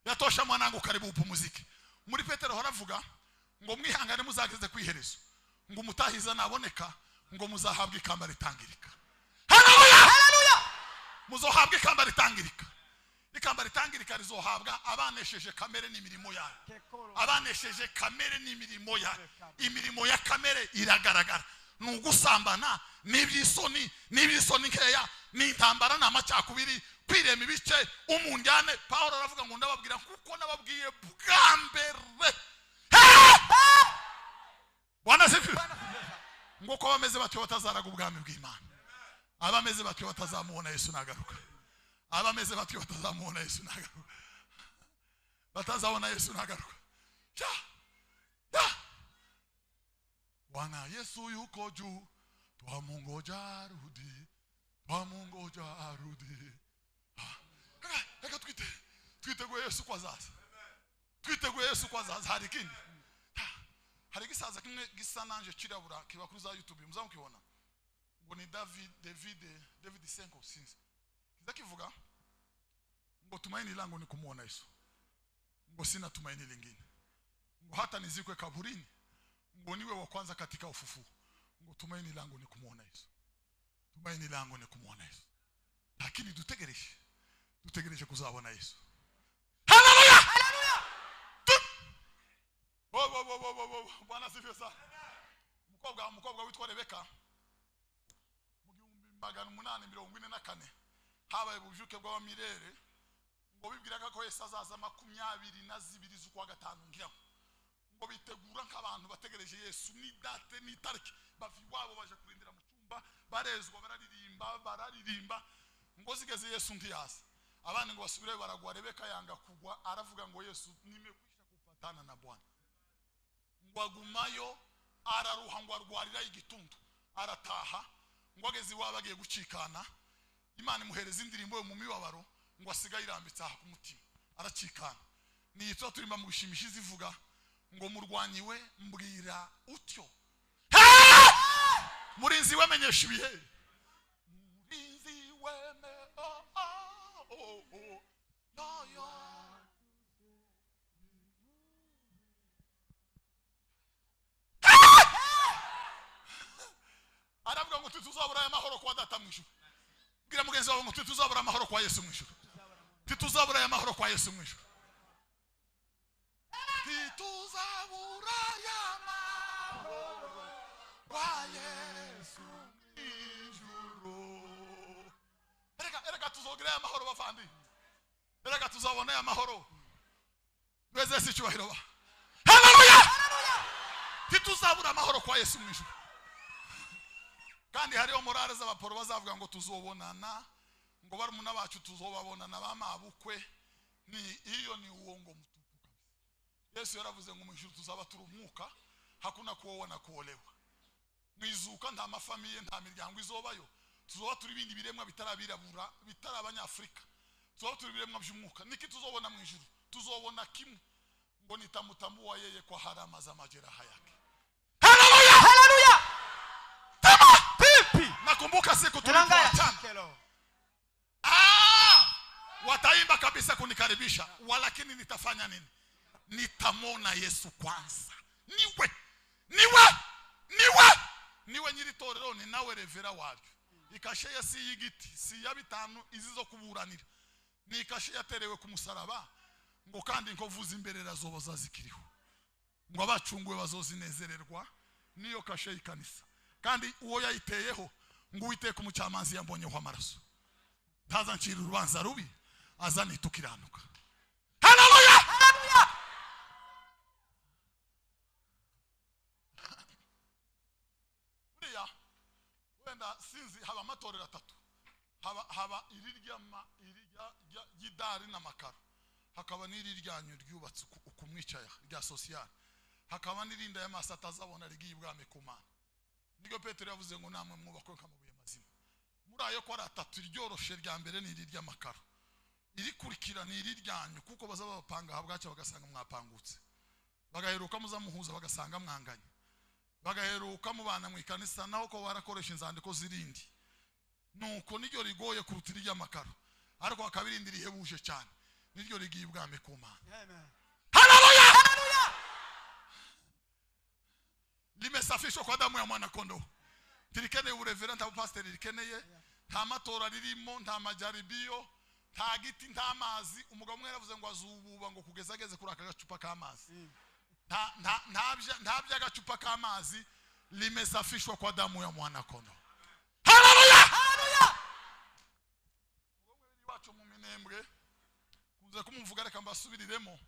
yatosha mwanangu karibu upumuzike. Muri Petero haravuga ngo mwihangane muzageze kwiherezo ngo umutahiza naboneka ngo muzahabwa ikamba ritangirika. Haleluya haleluya muzohabwa ikamba ritangirika. Ikamba ritangirika rizohabwa abanesheje kamere n'imirimo yayo abanesheje kamere n'imirimo yayo. Imirimo ya kamere iragaragara nugusambana n'ibyisoni nkeya n'intambara n'amacakubiri kwirema ibice umunjyane. Paulo aravuga ngo ndababwira kuko nababwiye bwa mbere Bwana sifiwe ngo ko bameze batyo batazaraga ubwami bw'Imana abameze batyo batazamubona Yesu nagaruka abameze batyo batazamubona Yesu nagaruka batazabona Yesu nagaruka. Bwana Yesu yuko juu twamungoja arudi reka twiteguye Yesu kwa zaza twiteguye Yesu kwa zaza. Hari ikindi hari gisaza kimwe gisa nanje kirabura kiba kuri za YouTube muzamukibona ngo ni David Senko sinzi kiza kivuga ngo tumaini langu ni kumuona Yesu ngo sina tumaini lingine ngo hata nizikwe kaburini ngo niwe wa kwanza katika ufufuo ngo tumaini langu ni kumuona Yesu tumaini langu ni kumuona Yesu. Lakini dutegereje kuzabona Yesu. Haleluya haleluya Bwana sifiwe sana. Mukobwa witwa Rebeka mu 1844 habaye bujuke bw'abamirere ngo bibwiraga ko Yesu azaza 22 z'ukwa gatanu ngira ngo bitegura nk'abantu bategereje Yesu ni date ni tariki bavi wabo baje kurindira mu cyumba barezwa bararirimba ngo zigeze Yesu ntiyaza abandi ngo basubire baragwa. Rebeka yanga kugwa aravuga ngo Yesu nimekwisha kupatana na Bwana ngo agumayo araruha ngo arwarira igituntu arataha ngo ageze iwabo agiye gucikana Imana imuhereza indirimbo yo mu mibabaro ngo asigaye irambitse aha ku mutima aracikana. Ni yitwa turimo mu bishimishizi zivuga ngo murwanyiwe mbwira utyo murinzi wamenyesha ibihe murinzi weme yo aravuga ngo tuzabura amahoro kwa data mwishu. Bwira mugenzi wawe ngo tuzabura amahoro kwa Yesu mwishu tuzabura amahoro kwa Yesu mwishu tuzabura amahoro kwa Yesu mwishu. Erega tuzogira amahoro bavandi erega tuzabona amahoro beze si cyubahiro ba. Haleluya tuzabura amahoro kwa Yesu mwishu. Kandi hariho morale z'abaporo bazavuga ngo tuzobonana ngo barumuna bacu tuzobabonana bamabukwe ni iyo ni uongo mtupu kabisa. Yesu yaravuze ngo mwishu tuzaba turumuka hakuna kuona kuolewa mwizuka nta mafamiye nta miryango izobayo tuzoba turi bindi biremwa bitarabirabura bitarabanyafrika tuzoba turi biremwa by'umwuka. Niki tuzobona mwijuru tuzobona kimwe ngo nitamutambua yeye kwa harama za majeraha yake. Haleluya haleluya nakumbuka siku tulipoachana wataimba kabisa kunikaribisha walakini nitafanya nini? Nitamona Yesu kwanza. Niwe nyiri torero ni nawe revera waryo ikashe yasi yigiti si ya bitanu izizo kuburanira ni ikashe yaterewe ku musaraba ngo kandi nkovuza imbere razobo zazikiriho ngo abacungwe bazozinezererwa niyo kashe ikanisa. Kandi uwo yayiteyeho ngo Uwiteka umucamanzi yambonyeho amaraso ntaza ncira urubanza rubi azani tukiranuka. Haleluya. Haleluya. Buriya wenda sinzi haba amatorero atatu. Haba irirya y'idari n'amakaro. Hakaba n'iriryanyu ryubatse ukumwicaya rya social. Hakaba n'irinda y'amaso atazabona rigiye ubwami ku Mana. Niko Petero yavuze ngo namwe mwubakwe nk'amabuye mazima. Muri ayo ko ari atatu iryoroshe rya mbere ni irirya makaro. Irikurikira ni iriryanyu kuko bazaba bapanga habwaca bagasanga mwapangutse. Bagaheruka muzamuhuza bagasanga mwanganye. Bagaheruka mubana mu ikanisa naho ko barakoresha inzandiko zirindi. Nuko niryo rigoye kuruta irirya makaro. Ariko akabirindi rihebuje cyane. Niryo rigiye ubwami ku Mana. Amen. Haleluya. Haleluya. Limesafishwa kwa damu ya mwana kondoo. Tirikeneye ubureverend abo pastor rikeneye. Nta matora ririmo, nta majaribio, nta giti, nta mazi. Umugabo umwe yaravuze ngo azububa ngo kugeza ageze kuri aka gacupa k'amazi. Nta by'agacupa k'amazi. Limesafishwa kwa damu ya mwana kondoo. Haleluya. Haleluya. Umugabo wacu mu Minembwe kunze kumumvuga reka mbasubiriremo.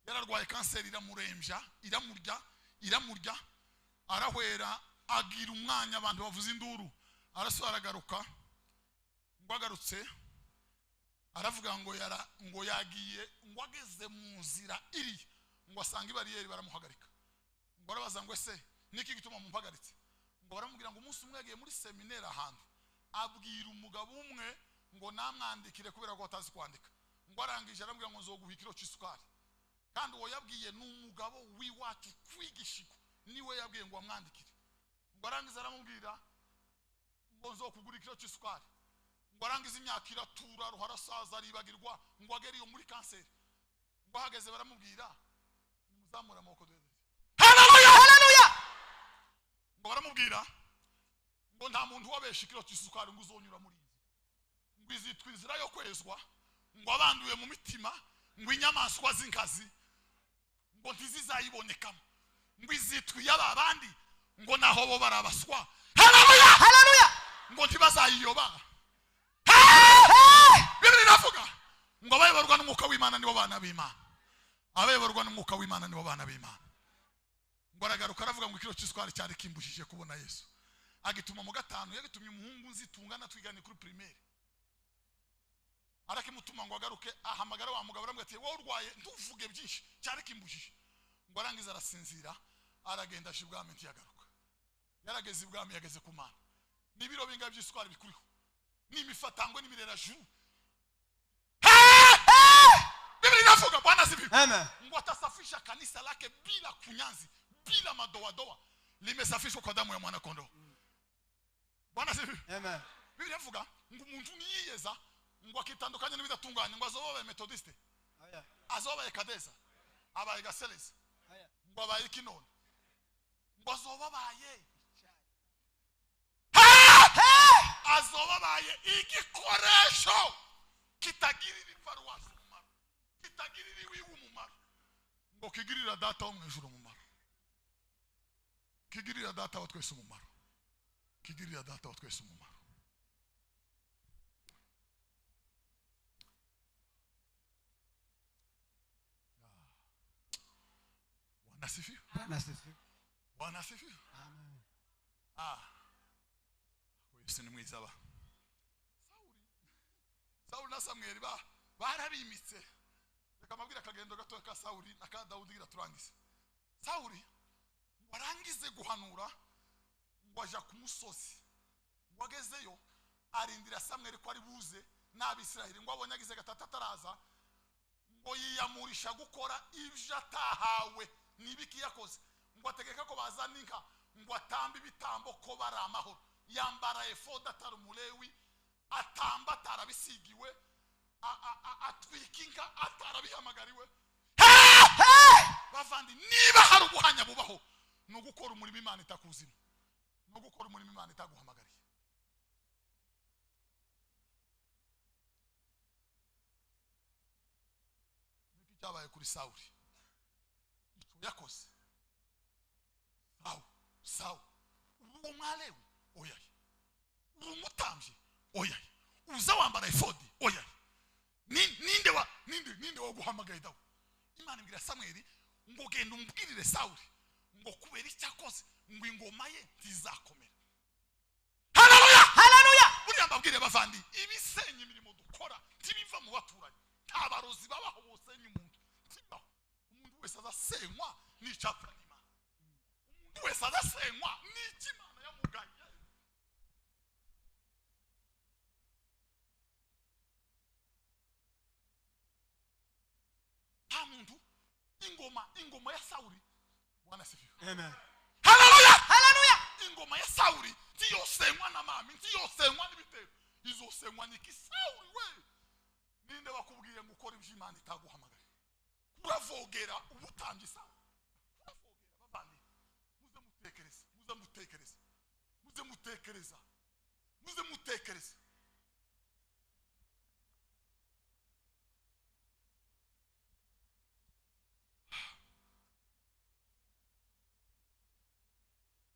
Yararwaye kanseri iramurya arahwera agira umwanya abantu bavuza induru arasubira aragaruka ngo agarutse aravuga ngo yagiye ngo ageze mu nzira iri ngo asanga ibariyeri baramuhagarika ngo arabaza ngo ese niki gituma mumpagaritse ngo baramubwira ngo umunsi umwe yagiye muri seminaire ahantu abwira umugabo umwe ngo namwandikire kubera ko atazi kwandika ngo arangije aramubwira ngo nzoguha ikiro cy'isukari kandi uwo yabwiye n'umugabo wiwacu kwigishiko niwe yabwiye ngo amwandikire ngo arangiza aramubwira ngo nzokugura ikiro cy'isukari ngo arangiza imyaka iratura ruharasaza aribagirwa ngo agere iyo muri kanseri ngo ahageze baramubwira nimuzamura amaboko dede. Haleluya. Haleluya. ngo baramubwira ngo nta muntu wabesha ikiro cy'isukari ngo uzonyura muri izi ngo izitwa inzira yo kwezwa ngo abanduye mu mitima ngo inyamaswa z'inkazi ngo ntizizayibonekamo ngo izitwa y'abandi ngo naho bo barabaswa. Haleluya. Haleluya. ngo ntibazayiyoba. Bibiri navuga ngo abayoborwa n'umwuka w'Imana nibo bana b'Imana. Abayoborwa n'umwuka w'Imana nibo bana b'Imana. Ngo aragaruka aravuga ngo ikiro cy'isukari cyari kimbujije kubona Yesu. Agituma mu gatanu yagitumye umuhungu nzitungana twigane kuri primaire. Arakimutuma ngo agaruke ahamagara wa mugabo aramubwira ati wowe urwaye ntuvuge byinshi cyari kimbujije. Ngo arangiza arasinzira aragenda ashibwame ntiyagaruka. Yarageze ibwami yageze ku Mana. Nibiro binga by'isukari bikuriho. N'imifatangwe n'imirera juru. Biblia inavuga Bwana asifiwe. Amen. Ngo atasafisha kanisa lake bila kunyanzi, bila madoadoa. Limesafishwa kwa damu ya mwana kondoo. Bwana asifiwe. Amen. Biblia inavuga ngo umuntu niyiyeza ngo akitandukanye n'ibidatunganye ngo azobaye methodiste. Aya. Azobaye kadeza. Abaye gaseleza. Aya. Ngo abaye kinone. Ngo azobaye azobabaye igikoresho kitagirira iparuwasi umumaro, kitagirira iwiwe umumaro, ngo kigirira data wo mu ijuru umumaro, kigirira data wa twese umumaro, kigirira data wa twese umumaro. Bwana asifiwe. Bwana asifiwe. Bwana asifiwe. Amen. Sini mwizaba Sauli na Samuel barabimitse reka mabwira kagendo gato ka Sauli na ka Daudi giraturangize. Sauli warangize guhanura ngo aja ku musozi ngo agezeyo arindira Samuel ko ari buze n'Abisirayeli ngo abonyagize gatata taraza ngo yiyamurisha gukora ibyo atahawe nibiki yakoze ngo ategeka ko bazaninka ngo atambe ibitambo ko bari amahoro. Yambara efoda tarumulewi atamba tarabisigiwe atwikinga atarabihamagariwe. Bavandi niba hari ubuhanya bubaho no gukora umurimo Imana itakuzima, no gukora umurimo Imana itaguhamagariye. Niki cyabaye kuri Sauli icyo yakoze. Saul uwo mwalewe oyaye, umutambye oyaye, uza wambara efodi oya ninde wo guhamagaye Dawudi Imana ibwira Samweli ngo genda umbwirire Sawuli ngo kubera icyakoze ngo ingoma ye ntizakomera. Haleluya haleluya. Buriya mbabwire bavandi ibisenye imirimo dukora ntibiva mu baturanyi nta barozi babaho bose nyumuntu ntibaho umuntu wese azasenywa n'icapfa n'Imana umuntu wese azasenywa n'ikimana yamugaye. nta muntu ingoma ya Sawuli Bwana sifiwe. Amen. Haleluya haleluya. Ingoma ya Sawuli ndiyosenywa na mami ndiyosenywa n'ibitero izosenywa n'iki Sawuli we ninde bakubwiye ngo ukora iby'Imana itaguhamagaye kuravogera ubutambyi Sawuli kuravogera bavandi muze mutekereza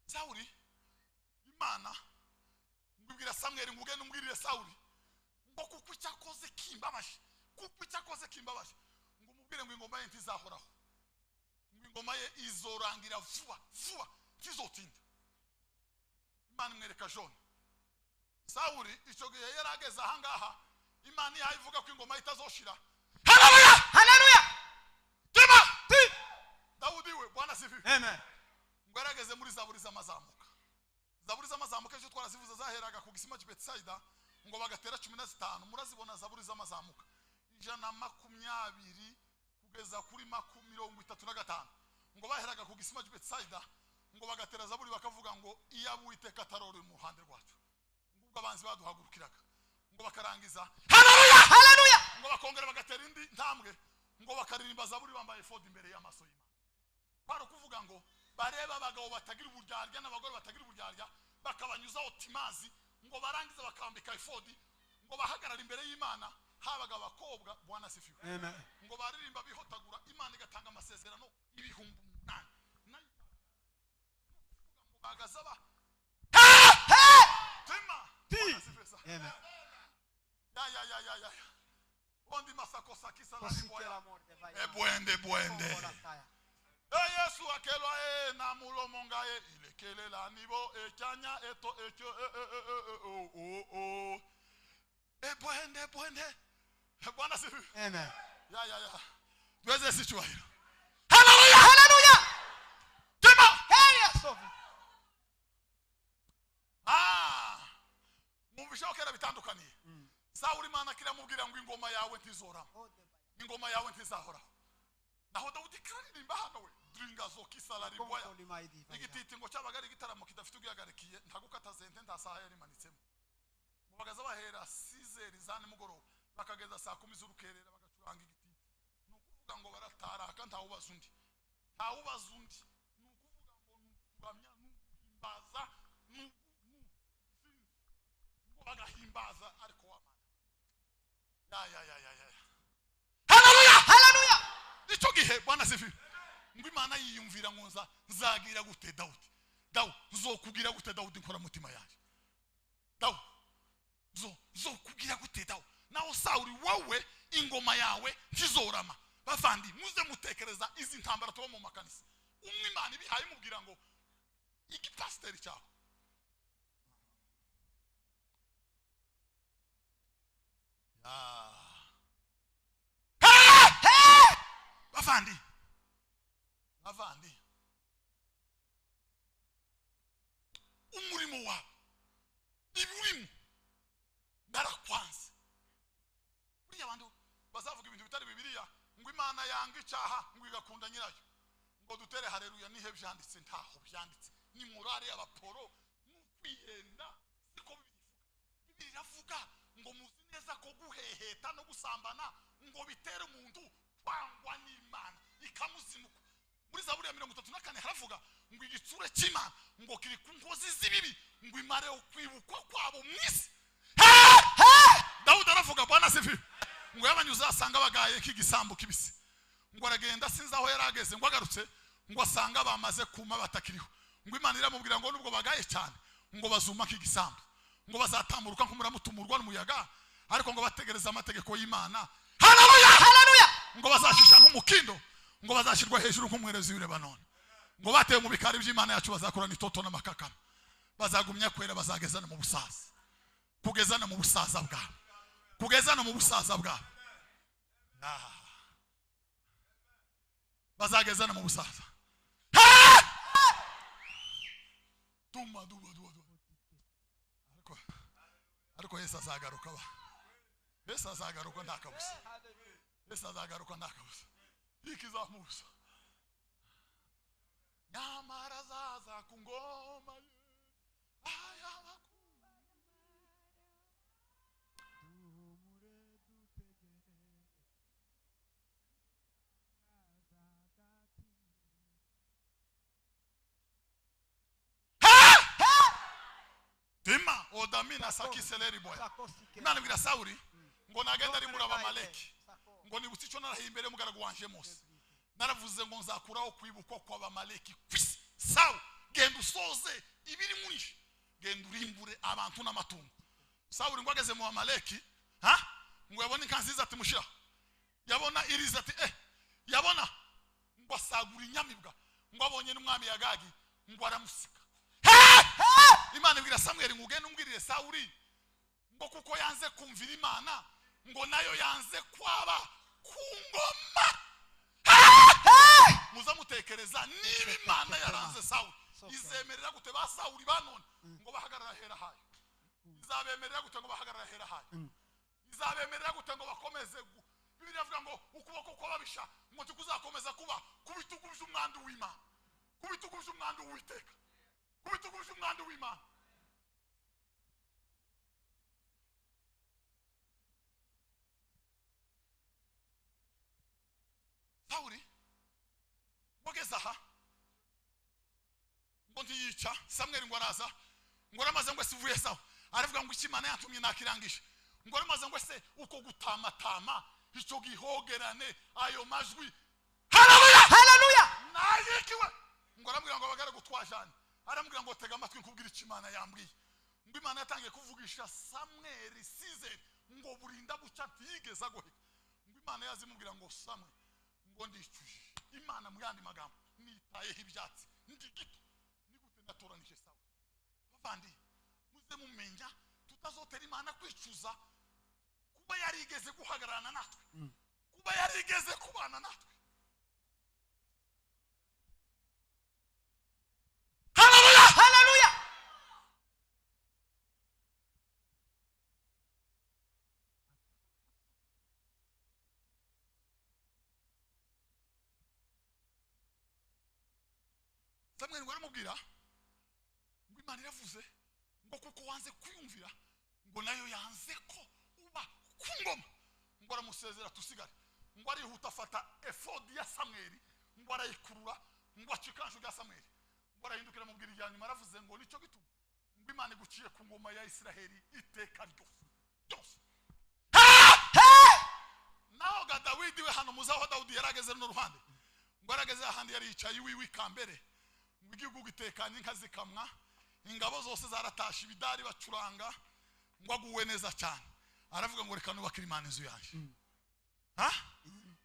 Sawuli Imana ngubwira Samweli ngo ugende umbwirire Sawuli ngo kuko icyakoze kimbabaje ngo umubwire ngo ingoma ye ntizahoraho ngo ingoma ye izorangira vuba ntizotinda. Imana imwereka Jone Sawuli icyo gihe yarageze ahangaha Imana yayivuga ko ingoma itazoshira. Haleluya haleluya. Dawudi we Bwana sifiwe. Amen. Ngwarageze muri Zaburi z'amazamuka ejo twarazivuze zaheraga ku gisima cy'Betsaida ngo bagatera 15 murazibona Zaburi z'amazamuka 120 kugeza kuri 35 ngo baheraga ku gisima cy'Betsaida ngo bagatera Zaburi bakavuga ngo iyabuiteka tarore mu ruhande rwacu ngubwo abanzi baduhagurukiraga ngo bakarangiza haleluya haleluya ngo bakongera bagatera indi ntambwe ngo bakaririmba Zaburi bambaye efodi imbere y'amaso y'Imana. Kwaro kuvuga ngo bareba abagabo batagira uburyarya n'abagore batagira uburyarya bakabanyuzaho timazi ngo barangize bakambika efodi ngo bahagarara imbere y'Imana habaga abakobwa Bwana sifiwe. Amen. Ngo baririmba bihotagura Imana igatanga amasezerano 8,000 nayo ngo bagazaba tema Amen. Ya bondi masakosa kisala liboya bwende Yesu akelwa na mulomo ngaye ilekelela nibo ekyanya eto ekyo bwende Bwana sifiwe. Amen. Ya tuweze sichwa hilo. Haleluya haleluya. Tema Yesu. Mubishokera bitandukaniye. Sawuli Imana kira mubwira ngo ingoma yawe ntizora. Ingoma yawe ntizahora. Naho Dawudi karirimba hano we dringa zo kisala riboya igititi ngo cyabagari gitaramo kidafite ugihagarikiye ntagukata zente ndasaha yari manitsemo mubagaza bahera 6 zane mugoroba bakageza saa 10 z'urukerera bagacuranga igititi nukuvuga ngo barataraka ntawubaza undi nukuvuga ngo nukuramya nukuhimbaza ngo bagahimbaza ariko wamana haleluya icyo gihe Bwana sifiwe ngo Imana yiyumvira ngo nzagira gute Dawudi uzokugira gute Dawudi nkora mutima yaje uzokugira gute Dawudi naho Sawuli wowe ingoma yawe ntizorama. Bavandi muze mutekereza izi ntambara tuba mu makanisa Imana ibihaye mubwira ngo igipasiteri cyawe bavandi umurimo wawe ibirimo ndarakwanze buriya abantu bazavuga ibintu bitari Bibiliya ngo Imana yanga icyaha ngo igakunda nyirayo ngo dutere haleluya nihe byanditse ntaho byanditse ni morale y'abaporo n'ukwihenda siko Bibiliya iravuga ngo muzi neza ko guheheta no gusambana ngo bitere umuntu kwangwa n'Imana ikamuzimuka. Muri Zaburi ya 34 haravuga ngo igitsure cy'Imana ngo kiri ku nkozi z'ibibi ngo imare ukwibukwa kwabo mwisi. Dawudi aravuga Bwana sifiwe ngo yabanyuza asanga bagaye k'igisambo kibisi ngo aragenda sinza aho yarageze ngo agarutse ngo asanga bamaze kuma batakiriho ngo Imana iramubwira ngo nubwo bagaye cyane ngo bazuma k'igisambo ngo bazatamuruka nk'umuramutumurwa n'umuyaga ariko ngo bategereza amategeko y'Imana. Haleluya, haleluya. Ngo bazashisha nk'umukindo, ngo bazashirwa hejuru nk'umwerezi w'Ilebanoni. Ngo batewe mu bikari by'Imana yacu bazakorana itoto n'amakakama. Bazagumya kwera, bazagezana mu busaza. Kugezana mu busaza bwabo. Kugezana mu busaza bwabo. Bazagezana mu busaza. Tuma duba. Ariko Yesu azagaruka ba. Yesu azagaruka ndakabusa. Yesu azagaruka ndakabusa. Ikizamusa. Nyamara zaza ku ngoma ye. Tima odamina sakiseleri boya. Imana ibwira Sawuli ngo nagenda ari muri Abamaleki. Ngo nibutse icyo narahiye imbere y'umugaragu wanje Mose. Naravuze ngo nzakuraho kwibukwa kw'Abamaleki kwisi. Sawa, genda usoze ibiri muri. Genda urimbure abantu n'amatungo. Sawuli ngo ageze mu Amaleki, ngo yabona inka nziza ati mushira. Yabona iriza ati yabona ngo asagura inyamibwa. Ngo abonye n'umwami Yagagi ngo aramusika. Imana ibwira Samweli ngo ugende umbwirire Sawuli ngo kuko yanze kumvira Imana ngo nayo yanze kwaba ku ngoma. Muza mutekereza niba Imana yaranze Sawuli izemerera gute ba Sawuli banone ngo bahagarara hera hayo? Izabemerera gute ngo bahagarara hera hayo? Izabemerera gute ngo bakomeze? Bibiliya ivuga ngo ukuboko kw'ababisha ngo tukuzakomeza kuba kubitugu by'umwandu w'Imana, kubitugu by'umwandu w'Uwiteka, kubitugu by'umwandu w'Imana. Sawuli wageze aha ngo ntiyica. Samweli ngo araza ngo aramaze ngo sivuye sawa, aravuga ngo Imana yatumye nakirangije. Ngo aramaze ngo se uko gutamatama icyo gihogerane ayo majwi. Haleluya, haleluya. Nayikiwe ngo arambwira ngo abagara gutwajana, arambwira ngo tega amatwi nkubwira Imana yambwiye. Ngo Imana yatangiye kuvugisha Samweli Sizeri ngo burinda buca tigeza goheka. Ngo Imana yazimubwira ngo Samweli ngo ndicuje. Imana mu yandi magambo nitayeho ibyatsi ndi gito nigute ndatoranije Sawuli. Bavandi muze mumenya tutazotera Imana kwicuza kuba yarigeze guhagararana natwe, kuba yarigeze kubana natwe. Haleluya, haleluya. Samweli ngo aramubwira ngo Imana iravuze ngo kuko wanze kwiyumvira ngo nayo yanze ko uba ku ngoma. Ngo aramusezera tusigare. Ngo arihuta afata efodi ya Samweli ngo arayikurura ngo acikansho ya Samweli. Ngo arahindukira mu bwira nyuma aravuze ngo nicyo gituma ngo Imana iguciye ku ngoma ya Isiraheli iteka ryose. Naho ga Dawidi we hano muzaho Dawidi yarageze no ruhande. Ngo arageze ahandi yari yicaye iwiwe kambere. Ngo igihugu gitekanye inka zikamwa, ingabo zose zaratasha ibidari bacuranga, ngo aguwe neza cyane. Aravuga ngo reka nubakira Imana inzu yaje.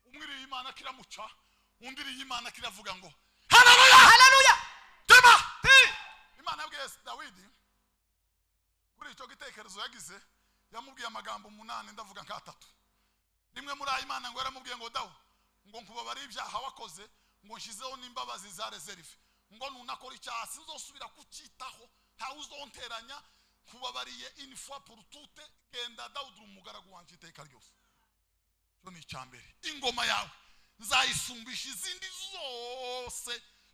Umwiriye Imana kiramuca, undiriye Imana kiravuga ngo haleluya, haleluya. Tema Imana yabwiye Dawidi kuri icyo gitekerezo yagize, yamubwiye amagambo 8 ndavuga nka 3. Rimwe muri ayo Imana ngo yaramubwiye ngo Dawo ngo nkubabari ibyaha wakoze ngo nshizeho n'imbabazi za reserve. Ngo nunakora icyaha sinzosubira kucitaho, nta uzonteranya, kubabariye une fois pour toutes. Genda Dawudi umugaragu wanje iteka ryose. Cyo ni cyambere. Ingoma yawe nzayisumbisha izindi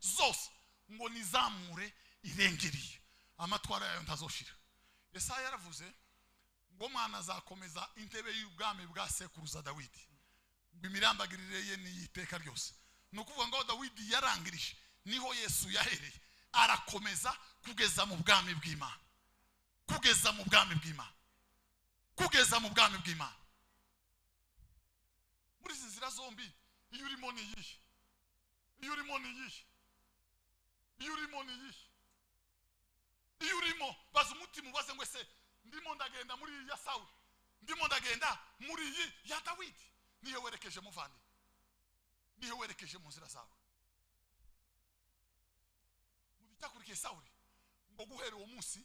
zose ngo nizamure irengeriye, amatwara yayo ntazoshira. Yesaya yaravuze ngo mwana azakomeza intebe y'ubwami bwa sekuruza Dawidi, ngo imirambagirire ye ni iteka ryose. Nukuvuga ngo Dawidi yarangirije, niho Yesu yahereye arakomeza kugeza mu bwami bw'Imana, kugeza mu bwami bw'Imana, kugeza mu bwami bw'Imana. Muri izi nzira zombi iyo urimo ni yihe? Iyo urimo ni yihe? Iyo urimo ni yihe? Iyo urimo baza umutima ubaze ngo ese ndimo ndagenda muri ya Sawuli, ndimo ndagenda muri iyi ya Dawidi. Niyo werekeje muvandi, niyo werekeje mu nzira zawe. Mudikakurikiye Sawuli ngo guhera uwo munsi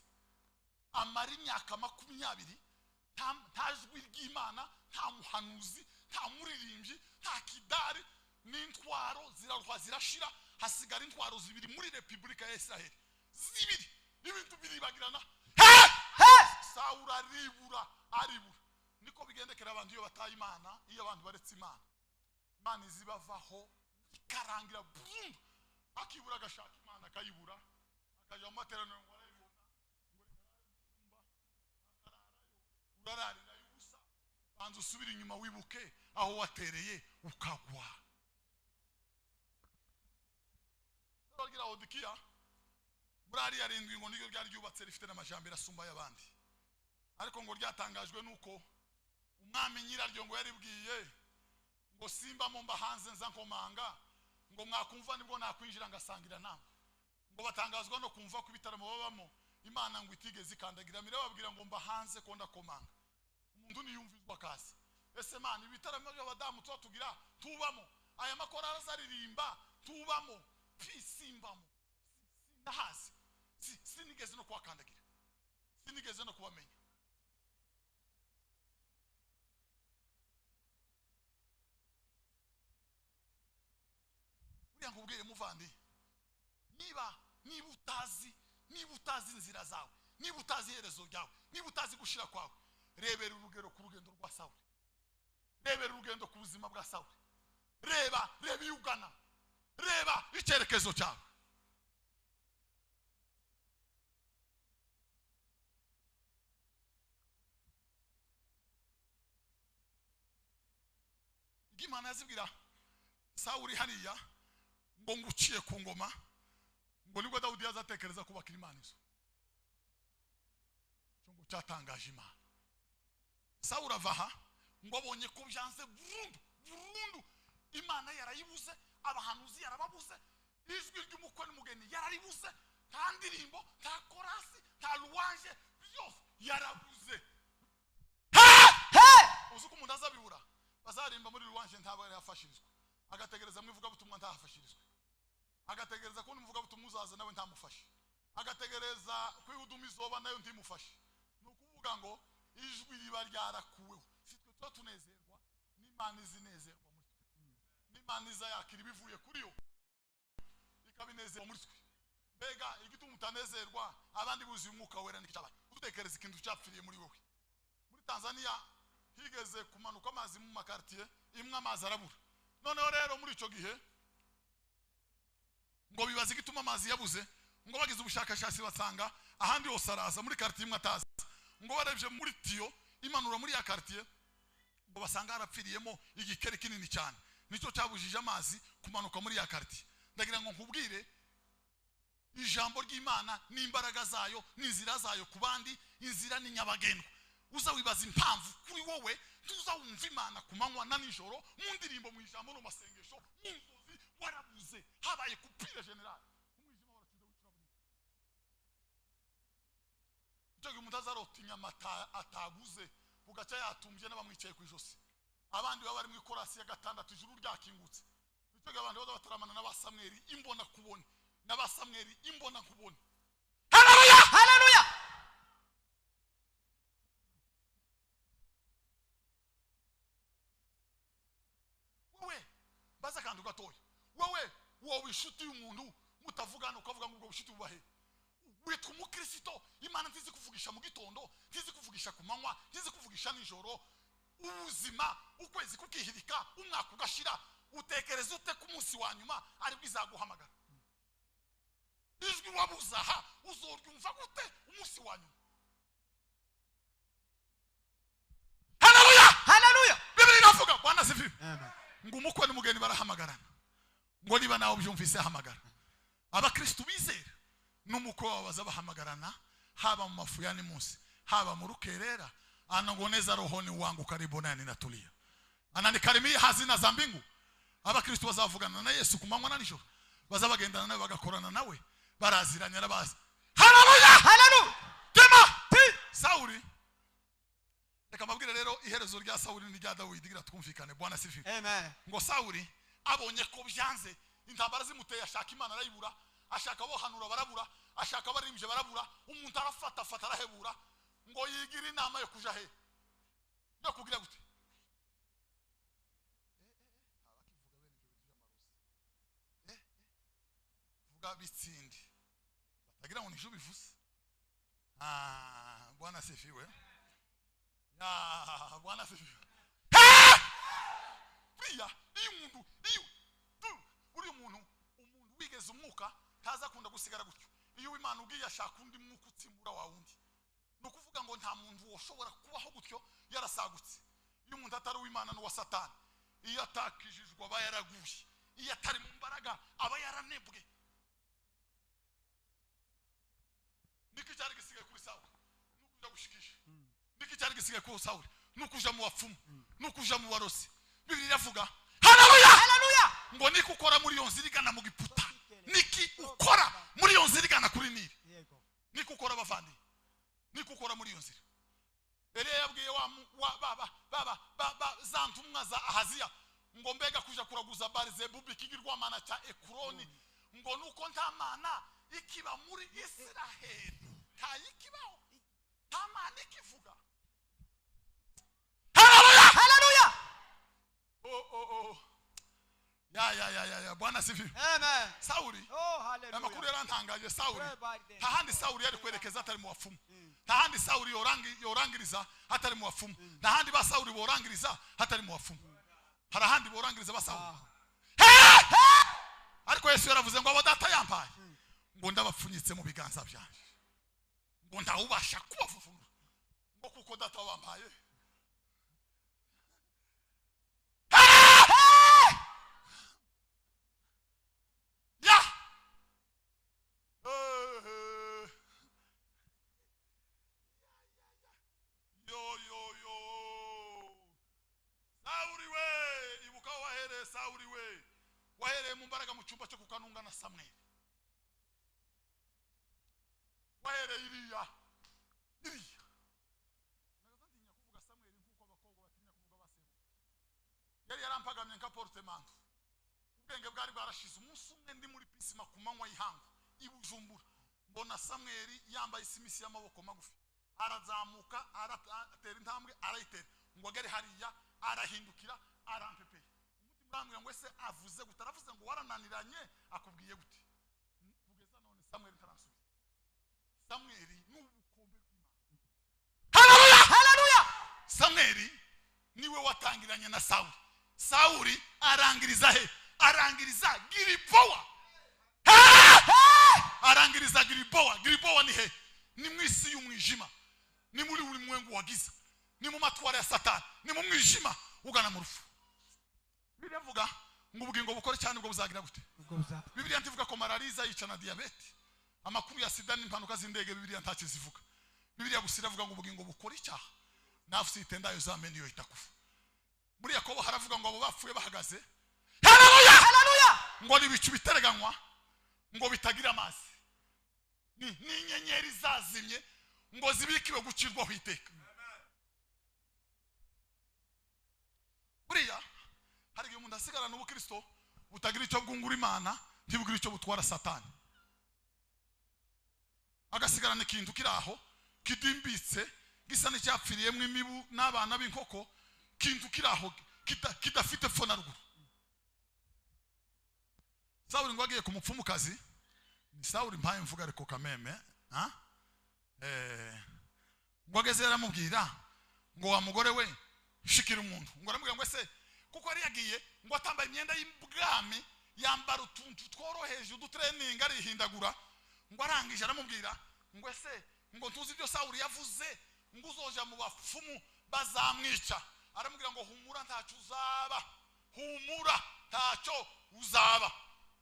amara imyaka 20 nta jwi ry'Imana, nta muhanuzi, nta muririmbyi, nta kidari, n'intwaro ziraruha zirashira, hasigara intwaro zibiri muri Repubulika ya Israeli. Zibiri ibintu biribagirana. Sawuli aribura. Niko bigendekera abantu iyo bataye Imana, iyo abantu baretse Imana. Imana izibavaho ikarangira burundu. Akibura agashaka Imana akayibura, akaja mu materaniro ngo arayibona, ngo urararira yubusa. Banza usubira inyuma wibuke aho watereye ukagwa. Turagira Odikia burari yarindwi ngo niyo ryari ryubatse rifite n'amajambere asumba y'abandi. Ariko ngo ryatangajwe nuko umwami nyiraryo ngo yaribwiye ngo simba mu mbahanze nza nkomanga, ngo mwakumva nibwo nakwinjira ngasangira namwe. Ngo batangazwa no kumva ku bitaramo babamo Imana ngo itigeze ikandagira mire babwira ngo mbahanze ko ndakomanga. Umuntu niyumvizwa kazi. Ese Mana ibitaramo by'abadamu tugira tubamo, aya makora azaririmba tubamo, pisimbamo. Sinahazi. Sinigeze no kwakandagira. Sinigeze no kubamenya. Buriya nkubwiye muvandi, niba utazi inzira zawe, niba utazi iherezo ryawe, niba utazi gushira kwawe, rebera urugero ku rugendo rwa Sawuli, rebera urugendo ku buzima bwa Sawuli, reba iyugana, reba icyerekezo cyawe. Imana yazibwira Sawuli hariya ngo nguciye ku ngoma, ngo nibwo Dawudi yazatekereza kubaka Imana izo. Cyo cyatangaje Imana. Sawuli avaha ngo abonye ko byanze burundu, Imana yarayibuze, abahanuzi yarababuze, ijwi ry'umukwe n'umugeni yararibuze, nta ndirimbo, nta korasi, nta louange, byose yarabuze. Uzuko umuntu azabibura, bazarimba muri louange ntabo yafashirizwa, agategereza mwivuga butumwa ntahafashirizwa, agategereza ko nimuvuga butumwa uzaza nawe ntamufashe, agategereza kwihuduma izoba nayo ntimufashe. Nukuvuga ngo ijwi riba ryarakuweho. Sitwe tuba tunezerwa n'Imana izinezerwa muri twe, n'Imana iza yakira ibivuye kuri yo ikabinezerwa muri twe. Mbega igituma utanezerwa abandi buzi umwuka wera n'icyabaye, utekereza ikintu cyapfiriye muri wowe. Muri Tanzania higeze kumanuka amazi mu makartier, imwe amazi arabura. Noneho rero muri ico gihe ngo bibaza igituma amazi yabuze, ngo bagize ubushakashatsi basanga ahandi hose araza muri quartier imwe ataza. Ngo barebye muri tiyo imanura muri ya quartier, ngo basanga harapfiriyemo igikere kinini cyane, nico cyabujije amazi kumanuka muri ya quartier. Ndagira ngo nkubwire ijambo ry'Imana n'imbaraga zayo n'inzira zayo kubandi, inzira ni nyabagendwa. Uza wibaza impamvu kuri wowe tuza wumva Imana kumanywa na nijoro, mu ndirimbo, mu ijambo no masengesho, mu nzozi warabuze, habaye kupira general umwijima waracuda wicuraburi. Icyo gihe umutazarota inyama ataguze bugaca yatumbye n'abamwicaye ku ijosi, abandi baba bari mu ikorasi ya gatandatu ijuru ryakingutse. Icyo gihe abandi bataramana n'abasamweri imbona kubone, n'abasamweri imbona kubone. Haleluya, haleluya. Wowe baza kandi ugatoya, wowe inshuti y'umuntu mutavugana ukavuga ngo ubwo bushiti bubahe. Witwa umukristo, Imana ntizi kuvugisha mu gitondo, ntizi kuvugisha ku manywa, ntizi kuvugisha nijoro. Ubuzima ukwezi kukihirika, umwaka ugashira, utekereza ute ku munsi wa nyuma ari bwizaguhamagara? Ijwi wabuzaha uzoryumva gute umunsi wa nyuma? Haleluya, haleluya. Biblia inavuga Bwana sifiwe. Amen. Ngo umukwe n'umugeni barahamagarana, ngo niba nawe byumvise hamagara. Abakristo bizera n'umukwe babaza bahamagarana, haba mu mafuyani munsi, haba mu rukerera. Anangoneza rohoni wangu karibu nani natulia, ananikarimia hazina za mbingu. Abakristo bazavugana na Yesu kumanywa na nijoro, bazabagendana nawe bagakorana nawe, baraziranya nabaza. Haleluya, haleluya. Tema Sauli reka mabwire rero iherezo rya Sawuli n'irya Dawidi gira twumvikane. Bwana sifiwe. Amen. Ngo Sawuli abonye ko byanze, intambara zimuteye, ashaka Imana arayibura, ashaka bohanura barabura, ashaka barimbye barabura, umuntu arafata arahebura, ngo yigira inama yo kuja he, yo kugira gute. Vuga bitsindi batagira ngo nijo bivuze. Bwana sifiwe. Bwana sifiwe. Buriya iyo uri umuntu wigeze umwuka ntaza kunda gusigara gutyo. Iyo Imana ugiye ashaka undi mwuka utsimbura wa wundi, nukuvuga ngo nta muntu woshobora kubaho gutyo yarasagutse. Iyo umuntu atari uw'Imana no wa Satani, iyo atakijijwe aba yaraguye, iyo atari mu mbaraga aba yaranebwe. Niki cyari gisigaye kuri Sawuli nukuja gushikisha, niki cyari gisigaye kuri Sawuli nukuja mu bapfumu, nukuja mu barozi. Bibiri iravuga haleluya, ngo niki ukora muri iyo nzira igana mu Giputa, niki ukora muri iyo nzira igana kuri Nili, niki ukora bavandi, niki ukora muri iyo nzira. Eliya yabwiye baba za ntumwa za Ahaziya ngo mbega kuja kuraguza Barizebubu ikigirwamana cya Ekuroni, ngo nuko nta mana ikiba muri Israheli, nta ikibaho, nta mana ikivuga. Haleluya. Ya Bwana sifiwe. Amen. Sawuli, Haleluya. amakuru yarantangaje. Sawuli tahandi Sawuli yari kwerekeza atari mu bapfumu, tahandi Sawuli yorangiriza hatari mu bapfumu, tahandi ba Sawuli borangiriza hatari mu bapfumu, harahandi borangiriza ba Sawuli. Ariko Yesu yaravuze ngo abo data yampaye ngo ndabapfunyitse mu biganza byanje, ngo ndawubasha kubavuvura, ngo kuko data wampaye. Sawuli we wahereye mu mbaraga mu cyumba cyo kukanunga na Samweli, wahereye iriya nagazantinya kuvuga Samweli nkuko abakobwa batinya kuvuga basebuka. Yari yarampagamye nka portemanto, ubwenge bwari bwarashize. Umunsi umwe ndi muri pisima ku manywa y'ihanga i Bujumbura, mbona Samweli yambaye isimisi y'amaboko magufi, arazamuka aratera intambwe arayitera, ngo agere hariya arahindukira arampepeye. Bambwira ngo ese avuze gute, aravuze ngo warananiranye, akubwiye gute. Kugeza none Samweli ntarasubiza. Samweli n'ubukombe bw'Imana. Haleluya. Samweli niwe watangiranye na Sawuli. Sawuli arangiriza he? Arangiriza Gilibowa. Arangiriza Gilibowa. Gilibowa ni he? Ni mwisi y'umwijima, ni muri uri mwengu wagiza, ni mu matwara ya Satani, ni mu mwijima ugana mu rufu. Bibiliya mvuga ngo ubugingo bukore cyane ubwo buzagira gute. Bibiliya ntivuga ko malariza yica na diabete, amakuru ya sida n'impanuka z'indege Bibiliya ntacyo zivuga. Bibiliya gusa iravuga ngo ubugingo bukora icyaha, nafsi itendayo zameni yo itakufa. Muri Yakobo haravuga ngo abo bapfuye bahagaze, haleluya, ngo nibicu bitereganywa, ngo bitagira amazi, ni inyenyeri zazimye, ngo zibikiwe gucirwaho iteka. Buriya hari igihe umuntu asigara n'ubukristo butagira icyo bwungura Imana, ntibugira icyo butwara Satani, agasigarana ikintu kiri aho kidimbitse gisa n'icyapfiriyemo imibu n'abana b'inkoko, kintu kiri aho kidafite fo na ruguru. Sawuli ngo agiye ku mupfumukazi, ni Sawuli mpaye mvuga ariko kameme, ngo ageze yaramubwira ngo wa mugore we shikira umuntu, ngo aramubwira ngo ese kuko yari yagiye ngo atambaye imyenda y'ibwami, yambara utuntu tworoheje udutraining arihindagura, ngo arangije aramubwira ngo ese ngo ntuzi ibyo Sawuli yavuze ngo uzoja mu bapfumu bazamwica. Aramubwira ngo humura ntacyo uzaba, humura ntacyo uzaba.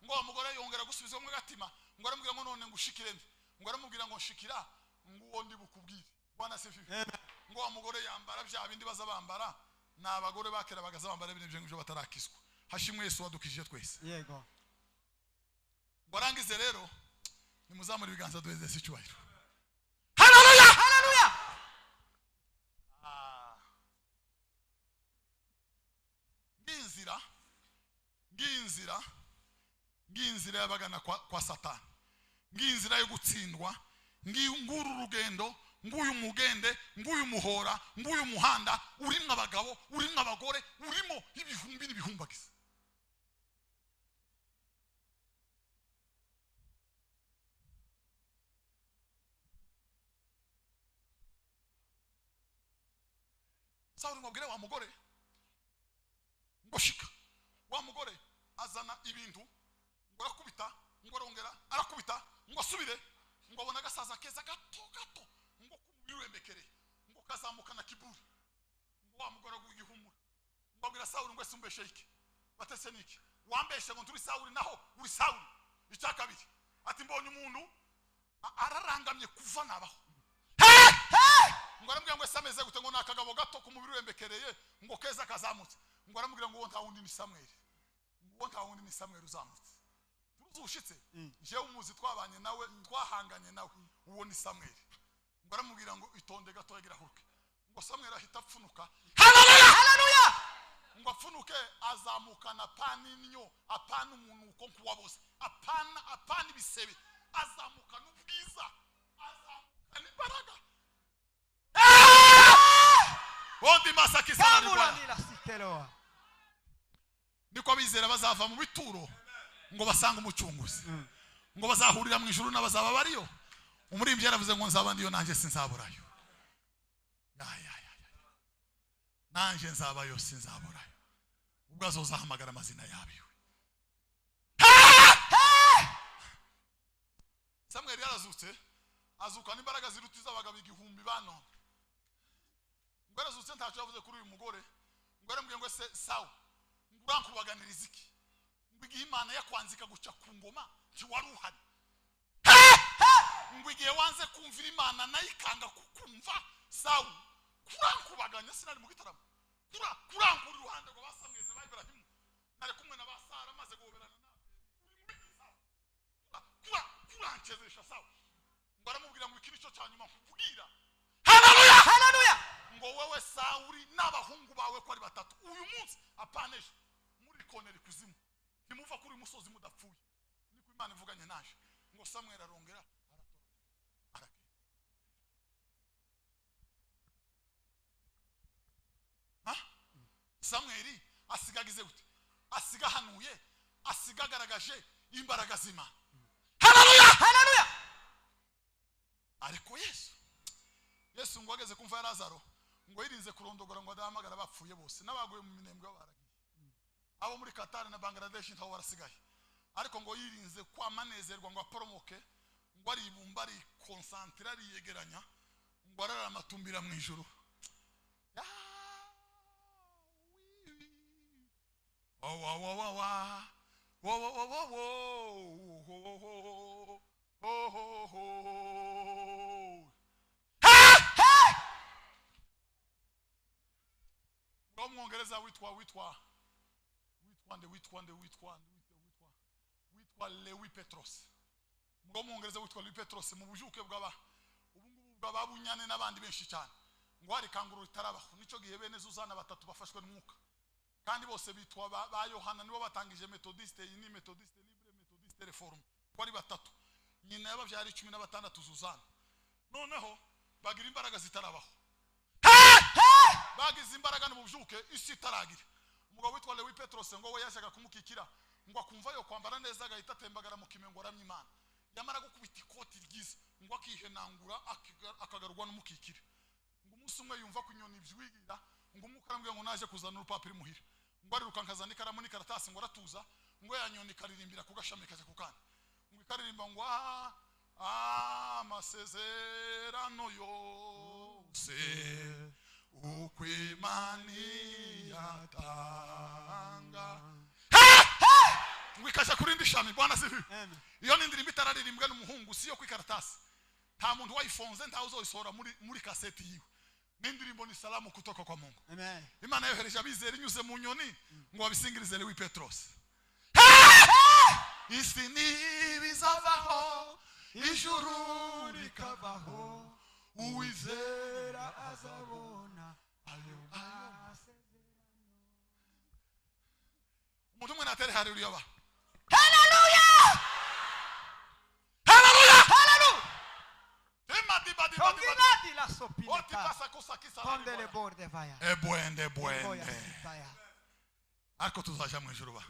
Ngo umugore yongera gusubiza mu gatima, ngo aramubwira ngo none ngushikire nde, ngo aramubwira ngo nshikira ngo uwo ndi bukubwire. Bwana sifiwe. Ngo umugore yambara bya bindi bazabambara, n'abagore bakera bagaza bambara ibintu byo batarakizwa. Hashimwe Yesu wadukije twese. Yego. Ngo arangize rero nimuzamura ibiganza duheze icyubahiro. Haleluya. Haleluya. nginzira yabagana kwa Satani, nginzira yo gutsindwa, nguru rugendo, nguyu mugende, nguyu muhora, nguyu muhanda, urimo abagabo, urimo abagore, urimo ibihumbi n'ibihumbagiza. Sawuli ngobwire wa mugore ngo shika, wa mugore azana ibintu ngo arakubita, ngo arongera arakubita, ngo asubire, ngo abona gasaza keza gato ngo kumubirembekere, ngo kazamukana kiburi, ngo wa mugore agihumura, ngo abwira Sawuli ngo esumbeshe iki, batese niki, wambeshe ngo turi Sawuli naho uri Sawuli. Icyakabiri ati mbonye umuntu ararangamye kuva nabaho, ngo aramubwira ngo esameze gute, ngo nakagabo gato kumubiri wembekereye, ngo keza kazamutse, ngo aramubwira ngo nta wundi ni Samweli, ngo nta wundi ni Samweli uzamutse. Turuzushitse je umuzi twabanye nawe, twahanganye nawe, uwo ni Samweli. Ngo aramubwira ngo itonde gato yagira huruke, ngo Samweli ahita apfunuka. Haleluya, haleluya. Ngo apfunuke azamukana paninyo, apana umuntu uko kuwabose, apana ibisebe, azamukana ubwiza, azamukana imbaraga. Ondi masakisa nila. Niko bizera bazava mu bituro ngo basanga umucunguzi, ngo bazahurira mu ijuru n'abazaba bariyo. Umurimbyi yaravuze ngo nzaba ndiyo nanjye sinzaburayo. Nanjye nzabayo sinzaburayo. Ubwo azozahamagara amazina yabiwe. Samweli yarazutse, azukana imbaraga zirutiza abagabo igihumbi banone. Ngo yarazutse ntacyo yavuze kuri uyu mugore, ngo yaramubwiye ngo se sawa, ngo urankubaganiriza iki, ngo igihe Imana yakwanzika guca ku ngoma ntiwari uhari, ngo igihe wanze kumvira Imana nayikanga kukumva sawa, kurankubaganya sinari mu gitaramo, kurankura iruhande ngo basamweze ba Ibrahimu nari kumwe na basara maze guhoberana nawe, kurankezesha sawa. Ngo aramubwira ngo iki nicyo cyanyuma nkubwira. Haleluya, haleluya. Ngo wewe Sawuli n'abahungu bawe ko ari batatu uyu munsi apanesha muri koneri kuzimu, ntimuva kuri musozi mudapfuye. Niko Imana ivuganye naje. Ngo Samweli arongera aragenda. Samweli asigagize gute, asiga hanuye, asiga garagaje imbaraga z'Imana. Haleluya, haleluya. Ariko Yesu ngo ageze kumva Lazaro, ngo yirinze kurondogora ngo adahamagara bapfuye bose n'abaguye mu minembwe baragiye, abo muri Qatar na Bangladesh ntaho barasigaye, ariko ngo yirinze kwamanezerwa ngo aporomoke, ngo aribumba ari concentre ari yegeranya, ngo araramatumira mu ijuru. Mwongereza witwa Lewi Petros. Ngo mwongereza witwa Lewi Petros mu bujuke bw'aba ubungubu bw'ababunyane n'abandi benshi cyane. Ngo hari kanguru itarabaho, nico gihe bene Zuzana batatu bafashwe n'umwuka. Kandi bose bitwa ba Yohana, nibo batangije Methodiste, iyi ni Methodiste Libre, Methodiste Reform. Ko ari batatu. Nyina yabavyari 16 Zuzana. Noneho bagira imbaraga zitarabaho. Bagize imbaraga mu bujuke isi itaragira. Umugabo witwa Lewi Petros ngo we yashaka kumukikira, ngo akumva yo kwambara neza agahita atembagara mu kimengo aramya Imana. Yamara gukubita ikoti ryiza, ngo akihenangura akagarurwa n'umukikire. Ngo umunsi umwe yumva ko inyoni bywigira, ngo umwuka arambwiye ngo naje kuzana urupapiro muhira. Ngo ariruka nkazana ikaramu n'ikaratasi ngo aratuza, ngo yanyoni karirimbira ku gashami kaje kukana. Ngo ikaririmba ngo amasezerano yose ukwimani yatanga. Ngwikaje kurindi shami Bwana sifi. Iyo nindirimba itararirimbwa n'umuhungu siyo kwikaratasi. Nta muntu wayifonze nta uzoyisora muri kaseti yiwe. Nindirimbo ni salamu kutoka kwa Mungu. Amen. Imana yohereje abizera inyuze mu nyoni ngo babisingirize Lewi Petros. Isi nibizavaho, ijuru rikabaho, uwizera azabona ayo masezerano. Umuntu umwe na tere haleluya ba. Hallelujah. Haleluya. Hallelujah. Tema di ba. Tongiladi la sopina. Oti pasa kusakisa. Konde le borde vaya. Ebwende. Boya sitaya. Ariko tuzaja mu ijuru ba.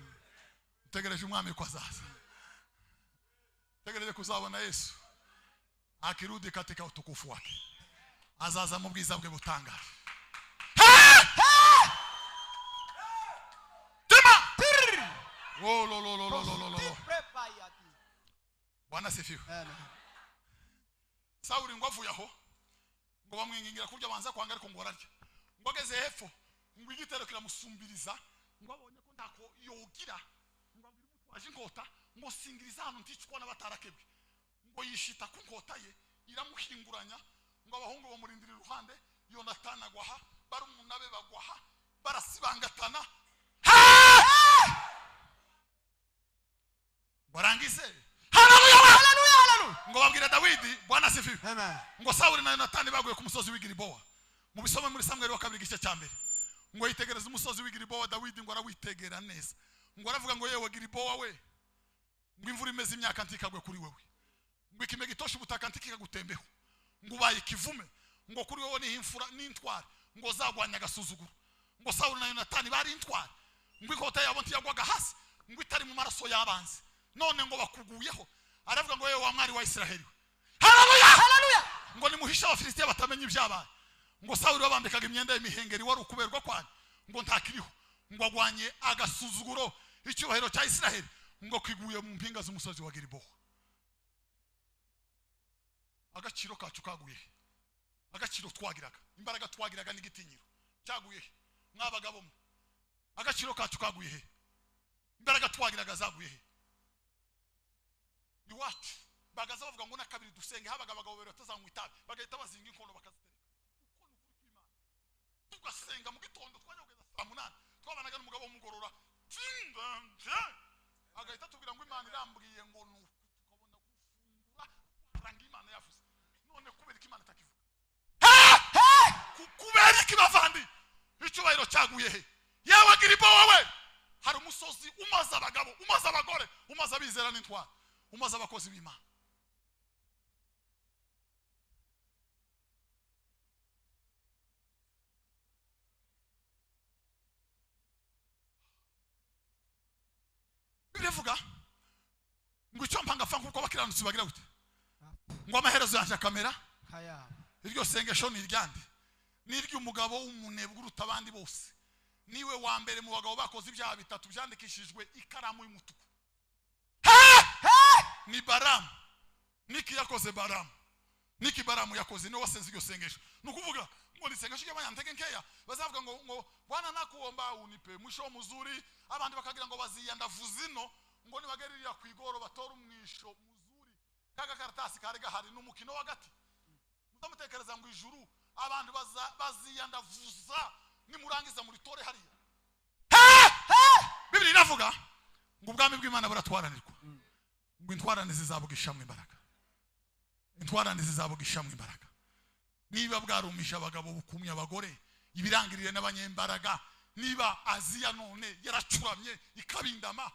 Tegereje umwami kwa sasa. Tegereje kuzabona Yesu. Akirudi katika utukufu wake. Azaza mu bwiza bwe butangaje. Tema! Oh lo. Bwana sifiwe. Sauli ngo avuye aho ngo bamwingingira kurya banza kwanga ariko ngo ararya. Ngo ageze hepfo ngo igitero kiramusumbiriza ngo abonye ko ntako yogira ngo abwira umutwaje inkota ngo singiriza hano nticwa n'abatarakebwe ngo yishita ku nkota ye iramuhinguranya ngo abahungu bamurindira iruhande Yonatani agwaha barumunabe bagwaha barasibangatana barangize haleluya ngo babwira Dawidi Bwana sifiwe ngo Sauli na Yonatani baguye ku musozi w'Igilibowa mu bisome muri Samuel wa 2 gice cya mbere ngo yitegereza umusozi w'Igilibowa Dawidi ngo arawitegera neza ngo aravuga ngo yewe Gilibowa we ngo imvura imeze imyaka ntikagwe kuri wewe ngo ikime gitosha ubutaka ntikikagutembeho ngo ubaye kivume ngo kuri wewe ni imfura n'intwara ngo zagwanya agasuzuguro ngo Sauli na Yonatani bari intwara ngo ikota yabo ntiyagwaga hasi ngo itari mu maraso y'abanzi none ngo bakuguyeho aravuga ngo yewe wa mwari wa Isiraheli haleluya ngo nimuhisha abafilisitiya batamenye ibyabaye ngo Sauli babambikaga imyenda y'imihengeri wari ukuberwa kwani ngo ntakiriho ngo agwanye agasuzuguro icyubahiro cya Isiraheli ngo kiguye mu mpinga z'umusozi wa Gilibowa. Agaciro kacu kaguye agaciro twagiraga imbaraga twagiraga n'igitinyiro cyaguye mwabagabo mwe agaciro kacu kaguye he imbaraga twagiraga zaguye he iwacu bagaza bavuga ngo na kabiri dusenge habaga abagabo bero tazanywa itabi bagahita bazinga inkono bakazitereka uko nukuri kw'Imana tugasenga mu gitondo twajya kugeza saa 8 twabanaga n'umugabo w'umugorora agahita tubwira ngo Imana irambwiye ngo nuko tukabona gufungura ranga Imana yavuze none kubera Imana takivuga kubera ikibavandi icyubahiro cyaguye he yawe Gilibowa we hari umusozi umaze abagabo umaze abagore umaze abizera n'intwara umaze abakozi b'Imana bivuga ngo icyo mpanga fa nkuko bakiranutsi bagira gute ngo amaherezo yaje kamera iryo sengesho ni iryande niryo umugabo w'umunebwe uruta abandi bose niwe wa mbere mu bagabo bakoze ibyaha bitatu byandikishijwe ikaramu y'umutuku ni Baramu niki yakoze Baramu niki Baramu yakoze niwe wasenze iryo sengesho nukuvuga ngo nisengesho y'abanyantege nkeya bazavuga ngo Bwana nakuomba unipe mwisho muzuri abandi bakagira ngo baziyanda vuzino ngo nibagerira kwigoro batora umwisho muzuri kaga karatasi kare gahari n'umukino wagati muzamutekereza ngo ijuru abantu baziyanda vuza nimurangiza muri tore hariya Biblia inavuga ngo ubwami bw'Imana buratwaranirwa ngo intwarane zizabugishamwe imbaraga intwarane zizabugishamwe imbaraga niba bwarumisha abagabo bukumya abagore ibirangirire n'abanyembaraga niba Aziya none yaracuramye ikabindama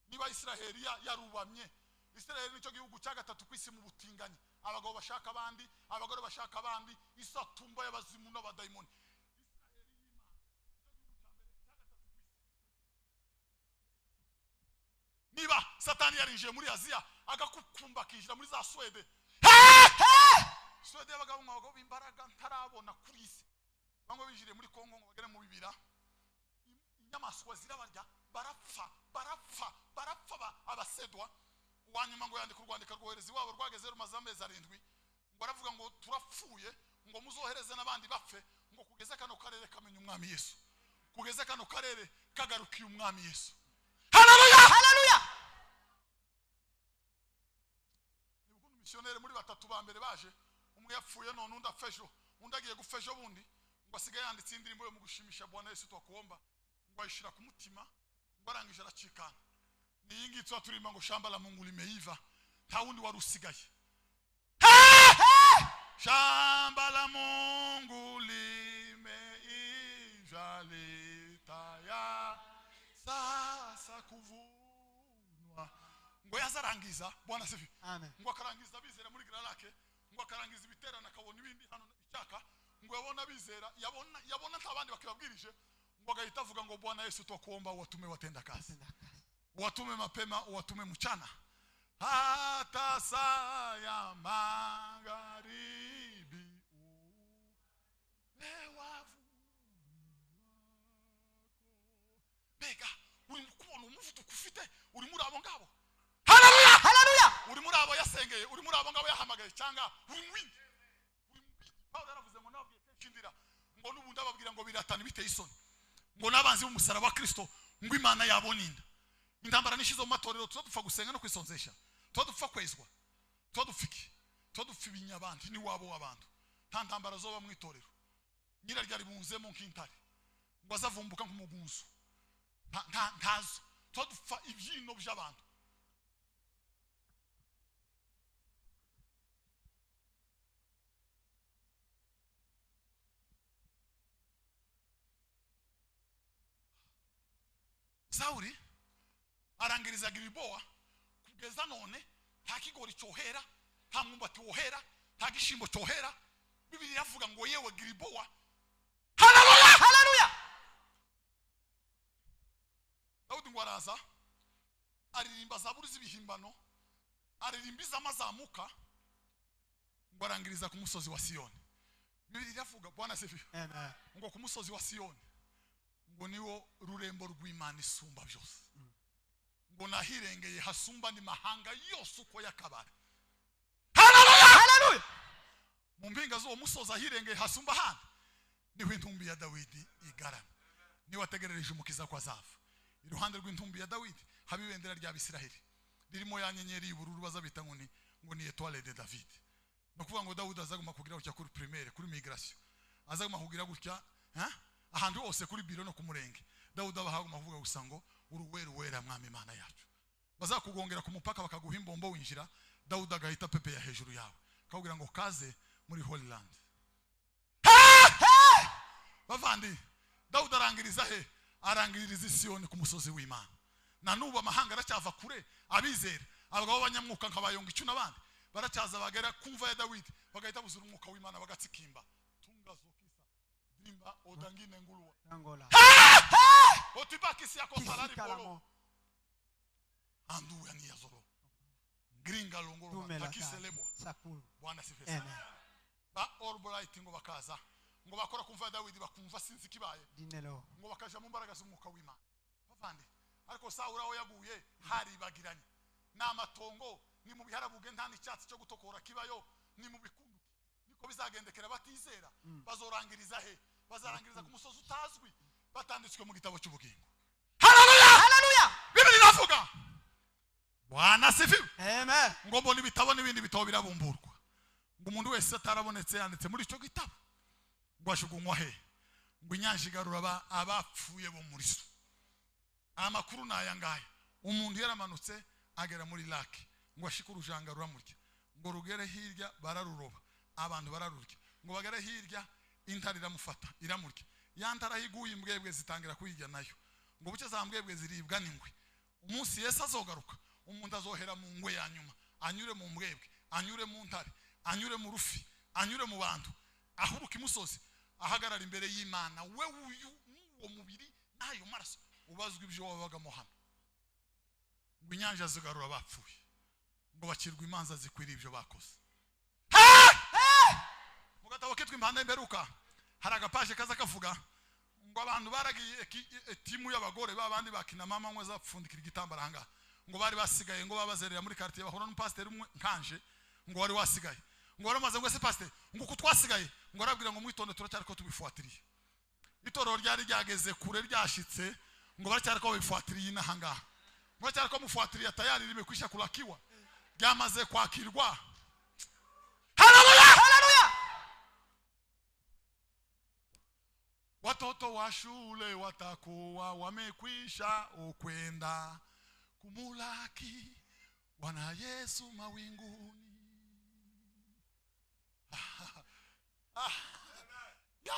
niba Isiraheli yarubamye Isiraheli nicyo gihugu cya gatatu kwisi mu butinganyi abagabo bashaka abandi abagore bashaka abandi isatumba y'abazimu n'abadayimoni niba Satani yarinjiye muri Aziya agakukumba kishira muri za Swede Swede y'abagabo mwabagabo b'imbaraga ntarabona kuri isi bamwe binjiriye muri Kongo ngo bagere mu bibira inyamaswa zirabarya barapfa abasedwa wanyuma ngo yandika urwandika rwohereza iwabo rwageze rumaze amezi 7 ngo aravuga ngo turapfuye ngo muzohereze n'abandi bapfe ngo kugeze kano karere kamenya umwami Yesu kugeze kano karere kagarukiye umwami Yesu haleluya nibwo missionnaire muri batatu ba mbere baje umwe yapfuye none undi afejo undi agiye gufejo bundi ngo asigaye yanditse indirimbo yo mu gushimisha Bwana Yesu twakuomba ngo ayishira ku mutima ngo arangije aracikana ni ingitso turima ngo shamba la Mungu limeiva nta wundi warusigaye shamba la Mungu limeiva litaya akarangiza Bwana sifi Amen. ngo akarangiza bizera muri Gralake ngo akarangiza ibiterana akabona ibindi hano icyaka ngo yabona bizera yabona ntabandi bakibabwirije ngo agahita avuga ngo Bwana Yesu twakuomba watume watenda kazi watume mapema watume mchana hata saa ya magharibi Bega uri mukubona umuvuduko ufite uri muri abo ngabo haleluya Hallelujah. uri muri abo yasengeye uri muri abo ngabo yahamagaye cyangwa uri mwingi Paulo yaravuze ngo nabwiye kenshi ndira ngo n'ubundi ababwira ngo biratana biteye isoni ngo nabanzi b'umusaraba wa Kristo ngo Imana yaboninda intambara nishizo mu matorero tudupfa gusenga no kwisonzesha tudupfa kwezwa tudupfiki tudupfa ibinyabandi ni wabo w'abantu nta ntambara zo bamwitorero nyira ryari bunzemo nk'intare ngo azavumbuka nk'umugunzu ntazo tudupfa ibyino by'abantu Sauli arangiriza Gilboa kugeza none nta kigori cyohera nta mwumbati wohera nta gishimbo cyohera Bibiri yavuga ngo yewe Gilboa haleluya Hallelujah. Daudi ngo araza aririmba zaburi z'ibihimbano aririmbiza amazamuka ngo arangiriza ku musozi wa Siyoni Bibiri yavuga Bwana sifi Amen. ngo ku musozi wa Siyoni ngo niwo rurembo rw'Imana isumba byose ngo nahirengeye hasumba ni mahanga yose uko yakabara Hallelujah. mu mpinga zo musoza ahirengeye hasumba handi niho intumbi ya Dawidi igarama niwe ategerereje umukiza kwa zafa iruhande rw'intumbi ya Dawidi haba ibendera rya Bisiraheli ririmo ya nyenyeri y'ubururu bazabita ngo ni étoile de David no kuvuga ngo Dawudi azaguma kugira gutya kuri primaire kuri migration azaguma kugira gutya ahantu hose kuri biro no ku murenge Dawudi abahaguma kuvuga gusa ngo uruwera mwami Imana yacu bazakugongera ku mupaka bakaguha imbombo winjira Dawudi agahita pepe ya hejuru yawe akubwira ngo kaze muri Holy Land bavandi Dawudi arangiriza he arangiriza Siyoni ku musozi w'Imana na nuba amahanga aracyava kure abizera abagabo b'abanyamwuka nkabayonga icyo nabandi baracyaza bagera kumva ya Dawidi bagahita buzura umwuka w'Imana bagatsikimba tungazokisa dimba odangine nguluwa Angola. otibaki si akosalari polo andu yani yazoro gringa longoro takiselebwa Sakuru. Bwana sifesa Amen. ba Albright ngo bakaza ngo bakora kumva Dawidi bakumva sinzi kibaye Dinelo. ngo bakaja mu mbaraga z'umwuka w'Imana bavandi ariko Sawuli aho yaguye hari bagiranye n'amatongo ni mu biharabuge nta n'icyatsi cyo gutokora kibayo ni mu bikunduki niko bizagendekera batizera bazorangiriza he bazarangiriza ku musozi utazwi batanditswe mu gitabo cy'ubugingo haleluya Hallelujah. Bibiri navuga Bwana sifiwe Amen. ngo mbona ibitabo n'ibindi bitabo birabumburwa ngo umuntu wese atarabonetse yanditse muri icyo gitabo ngo ashugunywa he ngo inyanja igarura abapfuye bo muri so amakuru nayangaya umuntu yaramanutse agera muri lake ngo ashike urujanga ruramurya ngo rugere hirya bararuroba abantu bararurya ngo bagere hirya intare iramufata iramurya yantara higuye imbwebwe zitangira kuyijya nayo ngo buce za mbwebwe ziribwa n'ingwe umunsi Yesu azogaruka umuntu azohera mu ngwe ya nyuma anyure mu mbwebwe anyure mu ntare anyure mu rufi anyure mu bantu ahuruka imusozi ahagarara imbere y'Imana we uwo mubiri nayo maraso ubazwa ibyo wabagamo hano ngo inyanja zigarura bapfuye ngo bakirwa imanza zikwiriye ibyo bakoze mu gatabo kitwa impanda y'imperuka hari agapaje kaza kavuga ngo abantu baragiye timu y'abagore babandi bakina mama mwe zapfundikira igitambara hanga ngo bari basigaye ngo babazerera muri quartier bahora n'umupasiteri umwe nkanje ngo wari wasigaye ngo waramaze ngo se pastor ngo kutwasigaye ngo arabwira ngo mwitonde turacyari ko tubifuatiriye itorero ryari ryageze kure ryashitse ngo baracyari ko bifuatiriye n'ahangaha ngo baracyari ko mufuatiriye tayari rimekwisha kulakiwa ryamaze kwakirwa haleluya Hallelujah. watoto wa shule watakuwa wamekwisha ukwenda kumulaki Bwana Yesu mawinguni Yo.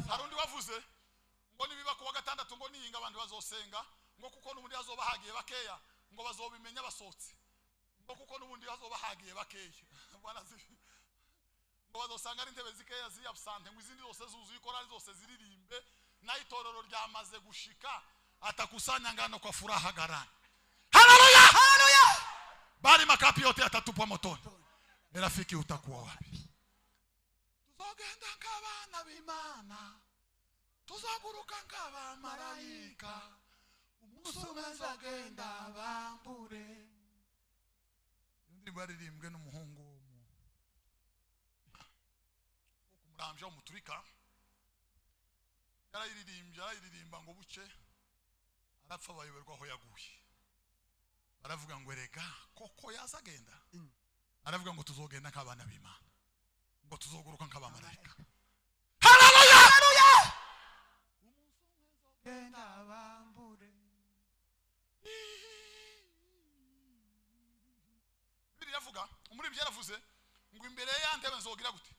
harundi wavuze ngo nibiba kuwa gatandatu ngo niyinga abantu bazosenga ngo kuko n'ubundi hazoba hagiye bakeya ngo bazobimenya basohotse ngo kuko n'ubundi hazoba hagiye bakeya bwana zifi ngo bazosanga ari intebe zikeya ziri absente ngo izindi zose zuzuye korali zose ziririmbe na itorero ryamaze gushika atakusanya ngano kwa furaha garani. Haleluya haleluya. Bali makapi yote yatatupwa motoni. Rafiki utakuwa wapi? Tuzogenda nk'abana b'Imana, tuzaguruka nk'abamarayika, umunsi umwe nzogenda bambure. Ndirimbo yaririmbwe n'umuhungu Muramvya umuturika, yarayiririmba ngo buce arapfa bayoberwa aho yaguye. Baravuga ngo erega koko yazagenda. Aravuga ngo tuzogenda nk'abana b'Imana, ngo tuzoguruka nk'abamarayika. Haleluya haleluya. Umunsi umwe nzogenda bambure. Bibiri yavuga umuririmbyi yaravuze ngo imbere y'antebe nzogira gute,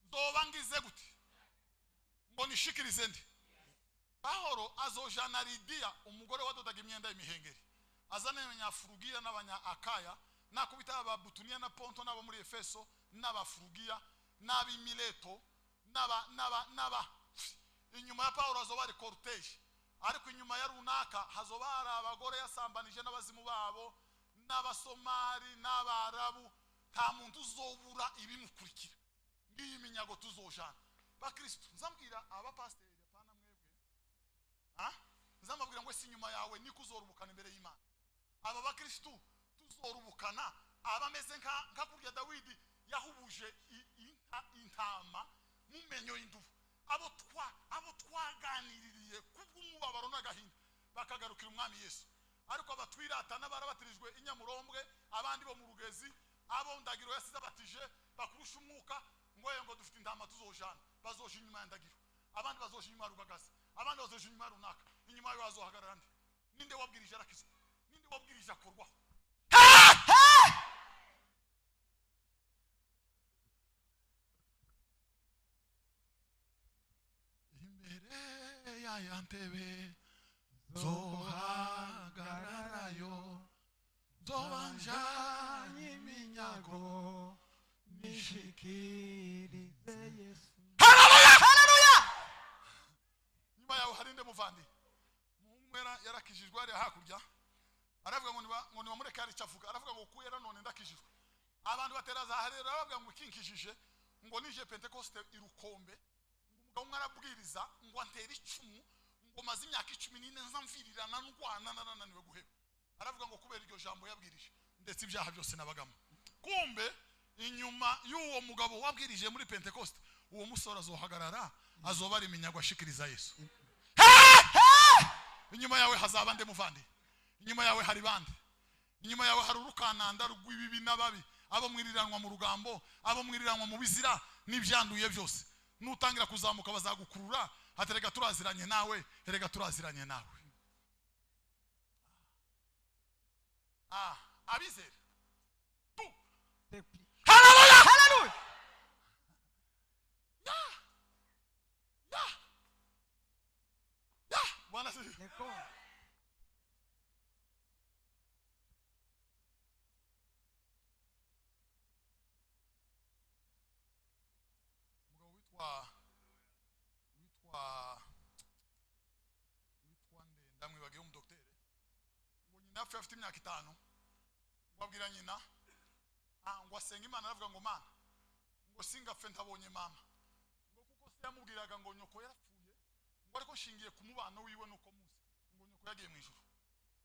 nzobangize gute, ngo nishikirize ndi. Pawulo azojana Lidiya umugore wadodaga imyenda y'imihengeri, azana abanyafurugiya n'abanya Akaya, nakubita ababutuniya na Ponto n'abo muri Efeso n'abafurugiya n'abimileto n'aba inyuma ya Pawulo azoba ari cortege, ariko inyuma ya runaka hazoba ari abagore yasambanije n'abazimu babo n'abasomali n'abarabu. Nta muntu uzobura ibimukurikira. Ngiyi minyago tuzojana bakristo. Nzambwira abapasteri apana mwebwe, nzambabwira ngo si inyuma yawe niko uzorubukana imbere y'Imana. Aba bakristo tuzorubukana abameze nka kurya Dawidi yahubuje intama mumenyo y'indubu. Abo twaganiririye kubw'umubabaro n'agahinda bakagarukira umwami Yesu. Ariko abatwiratana barabatirijwe inyamurombwe, abandi bo mu rugezi, abo ndagiro yasize abatije bakurusha umwuka ngo dufite intama tuzojana. Bazoje inyuma ya ndagiro, abandi bazoje inyuma ya rugagaza, abandi bazoje inyuma ya runaka. Inyuma yo azohagarara ndi. Ninde wabwirije arakizwa? Ninde wabwirije akorwaho? Imbere ya ntebe zohagararayo, zobanjanye iminyago nishikirize Yesu. Haleluya haleluya. Nyuma yawe harinde muvandi umwera yarakijijwe ari hakurya, aravuga ngo ni bamureka ari cyavuga, aravuga ngo kuyera none ndakijijwe. Abantu bateraza harera aravuga ngo kinkijije ngo nije Pentecoste irukombe, ngo umugabo arabwiriza ngo antera icumu, ngo maze imyaka 14 nzamvirirana ndwana nananiwe guheba. Aravuga ngo kubera iryo jambo yabwirije ndetse ibyaha byose nabagamo. Kumbe inyuma y'uwo mugabo wabwirije muri Pentecoste, uwo musora azohagarara azoba ari iminyago ashikiriza Yesu. Inyuma yawe hazaba nde muvandi? Inyuma yawe hari bande? Inyuma yawe hari urukananda rw'ibibi n'ababi, abo mwiriranwa mu rugambo, abo mwiriranwa mu bizira n'ibyanduye byose. Nutangira kuzamuka bazagukurura, haterega turaziranye nawe, herega turaziranye nawe. Abizere. Haleluya haleluya. Bwana si. Neko. Mugabo witwa ndamwe bagiye umudoktere ngo nyina afite imyaka 5, wabwira nyina ngo asenga Imana, aravuga ngo Mana ngo singapfe ntabonye mama, ngo kuko se yamubwiraga ngo nyoko yarapfuye, ngo ariko shingiye ku mubano wiwe nuko muzi ngo nyoko yagiye mu ijuru.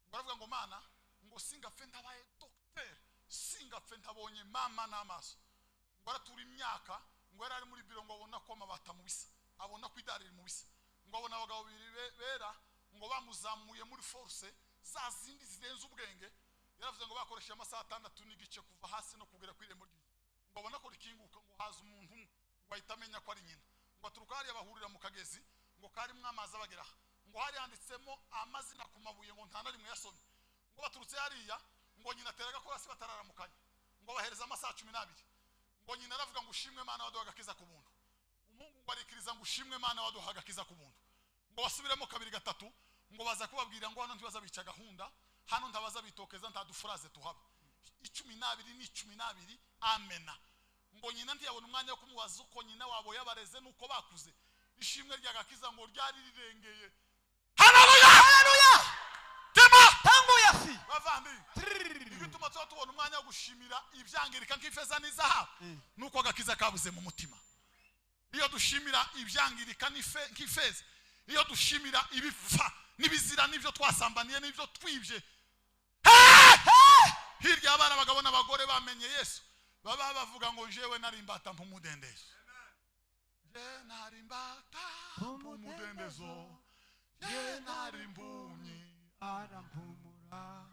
Ngo aravuga ngo Mana ngo singapfe ntabaye docteur, singapfe ntabonye mama n'amaso. Ngo aratura imyaka, ngo yari ari muri biro ngo abona ko amabata mu bisa, abona ko idari mu bisa, ngo abona abagabo bibiri bera ngo bamuzamuye muri force za zindi zirenze ubwenge. Yaravuze ngo bakoresha amasaha 6 n'igice kuva hasi no kugera ku irembo ry'inzu, ngo abona ko rikinguka, ngo haza umuntu ngo ahita amenya ko ari nyina. Ngo aturuka hariya bahurira mu kagezi, ngo karimwe amazi abagera, ngo hari handitsemo amazina ku mabuye ngo nta na rimwe yasomye. Ngo baturutse hariya, ngo nyina ateraga ko hasi batararamukanye, ngo bahereza amasaha 12. Ngo nyina aravuga ngo ushimwe Mana waduhaga akiza ku buntu. Umungu ngo arikiriza ngo ushimwe Mana waduhaga akiza ku buntu. Ngo basubiremo 2 gatatu, ngo baza kubabwira ngo hano ntibaza bica gahunda, hano ntabaza bitokeza nta dufuraze tuhaba 12 ni 12 amena. Ngo nyina ntiyabona umwanya wo kumubaza uko nyina wabo yabareze nuko bakuze. Ishimwe ry'agakiza ngo ryari rirengeye. Haleluya, haleluya. Tema tangu yafi bavandi ibituma tubona umwanya wo gushimira ibyangirika nk'ifeza n'izahabu nuko agakiza kabuze mu mutima. Iyo dushimira ibyangirika nk'ifeza, iyo dushimira ibipfa n'ibizira n'ibyo twasambaniye n'ibyo twibye, hirya abana bagabo n'abagore bamenye Yesu baba bavuga ngo jewe narimbata mpumudendezo, je narimbata mpumudendezo, je narimbunyi arampumura,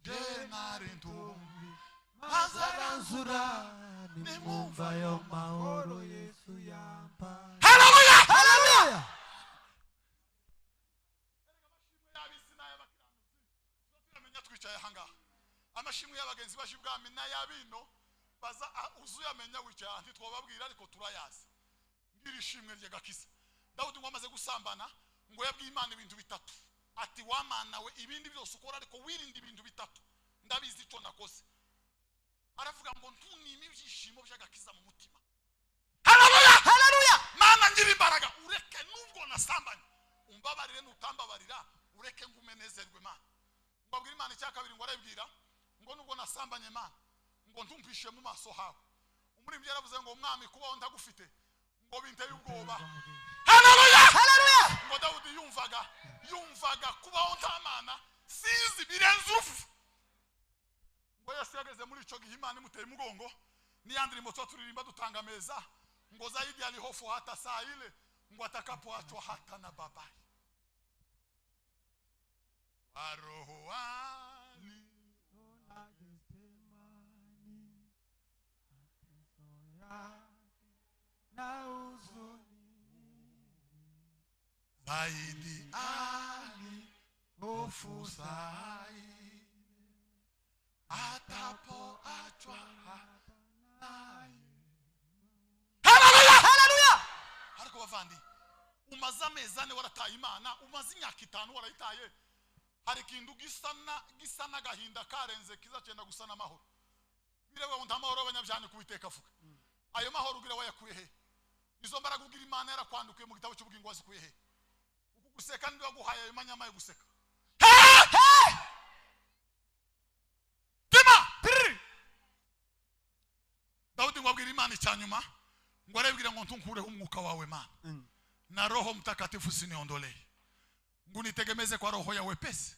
je narintumbi mazaranzura nimumva yo mahoro Yesu yampa. haleluya, Haleluya. twicaye hanga amashimwe y'abagenzi baje ubwami n'ayabino baza uzuyamenya wicaye anti twababwira ariko turayazi. Ngiri shimwe ry'agakiza. Dawudi ngo amaze gusambana ngo yabwiye Imana ibintu bitatu, ati wamana we ibindi byose ukora ariko wirinde ibintu bitatu, ndabizi icyo nakoze. Aravuga ngo ntunime ibyishimo by'agakiza mu mutima. Haleluya, Haleluya. Mana ngira imbaraga ureke nubwo nasambanye, umbabarire nutambabarira ureke ngumenezerwe Mana. Babwira Imana icya kabiri ngo arabwira ngo nubwo nasambanye Mana ngo ntumpishe mu maso hawe. Umurimbyi yaravuze ngo umwami kubaho ntagufite ngo binteye ubwoba. Haleluya, Haleluya. ngo Dawudi yumvaga kubaho nta Mana sizi birenze urupfu. Ngo Yesu yageze muri ico gihe Imana imuteye umugongo niyandira imotso turirimba dutanga meza ngo zaidi alihofu hata saa ile ngo atakapoachwa hata na babai wa roho wani na uzuni zaidi ali hofu saa ile atapoachwa hata naye. Haleluya, Haleluya. ariko bavandi umaze amezi ane warataye Imana, umaze imyaka 5 warayitaye, hari ikintu gisa n'agahinda karenze kizacenda gusa n'amahoro. Birewe ngo nta mahoro abanyabyane kubiteka avuga. Ayo mahoro ugira wayakuye he? Izo mbaraga ugira Imana yarakwandukiye mu gitabo cy'ubugingo wazikuye he? Uku guseka ndi waguhaye ayo manyama yo guseka. Tema Dawudi ngo abwira Imana icyanyuma ngo arebwira ngo ntunkureho umwuka wawe Mana, na Roho Mtakatifu siniondolee, ngo nitegemeze kwa roho ya wepesi,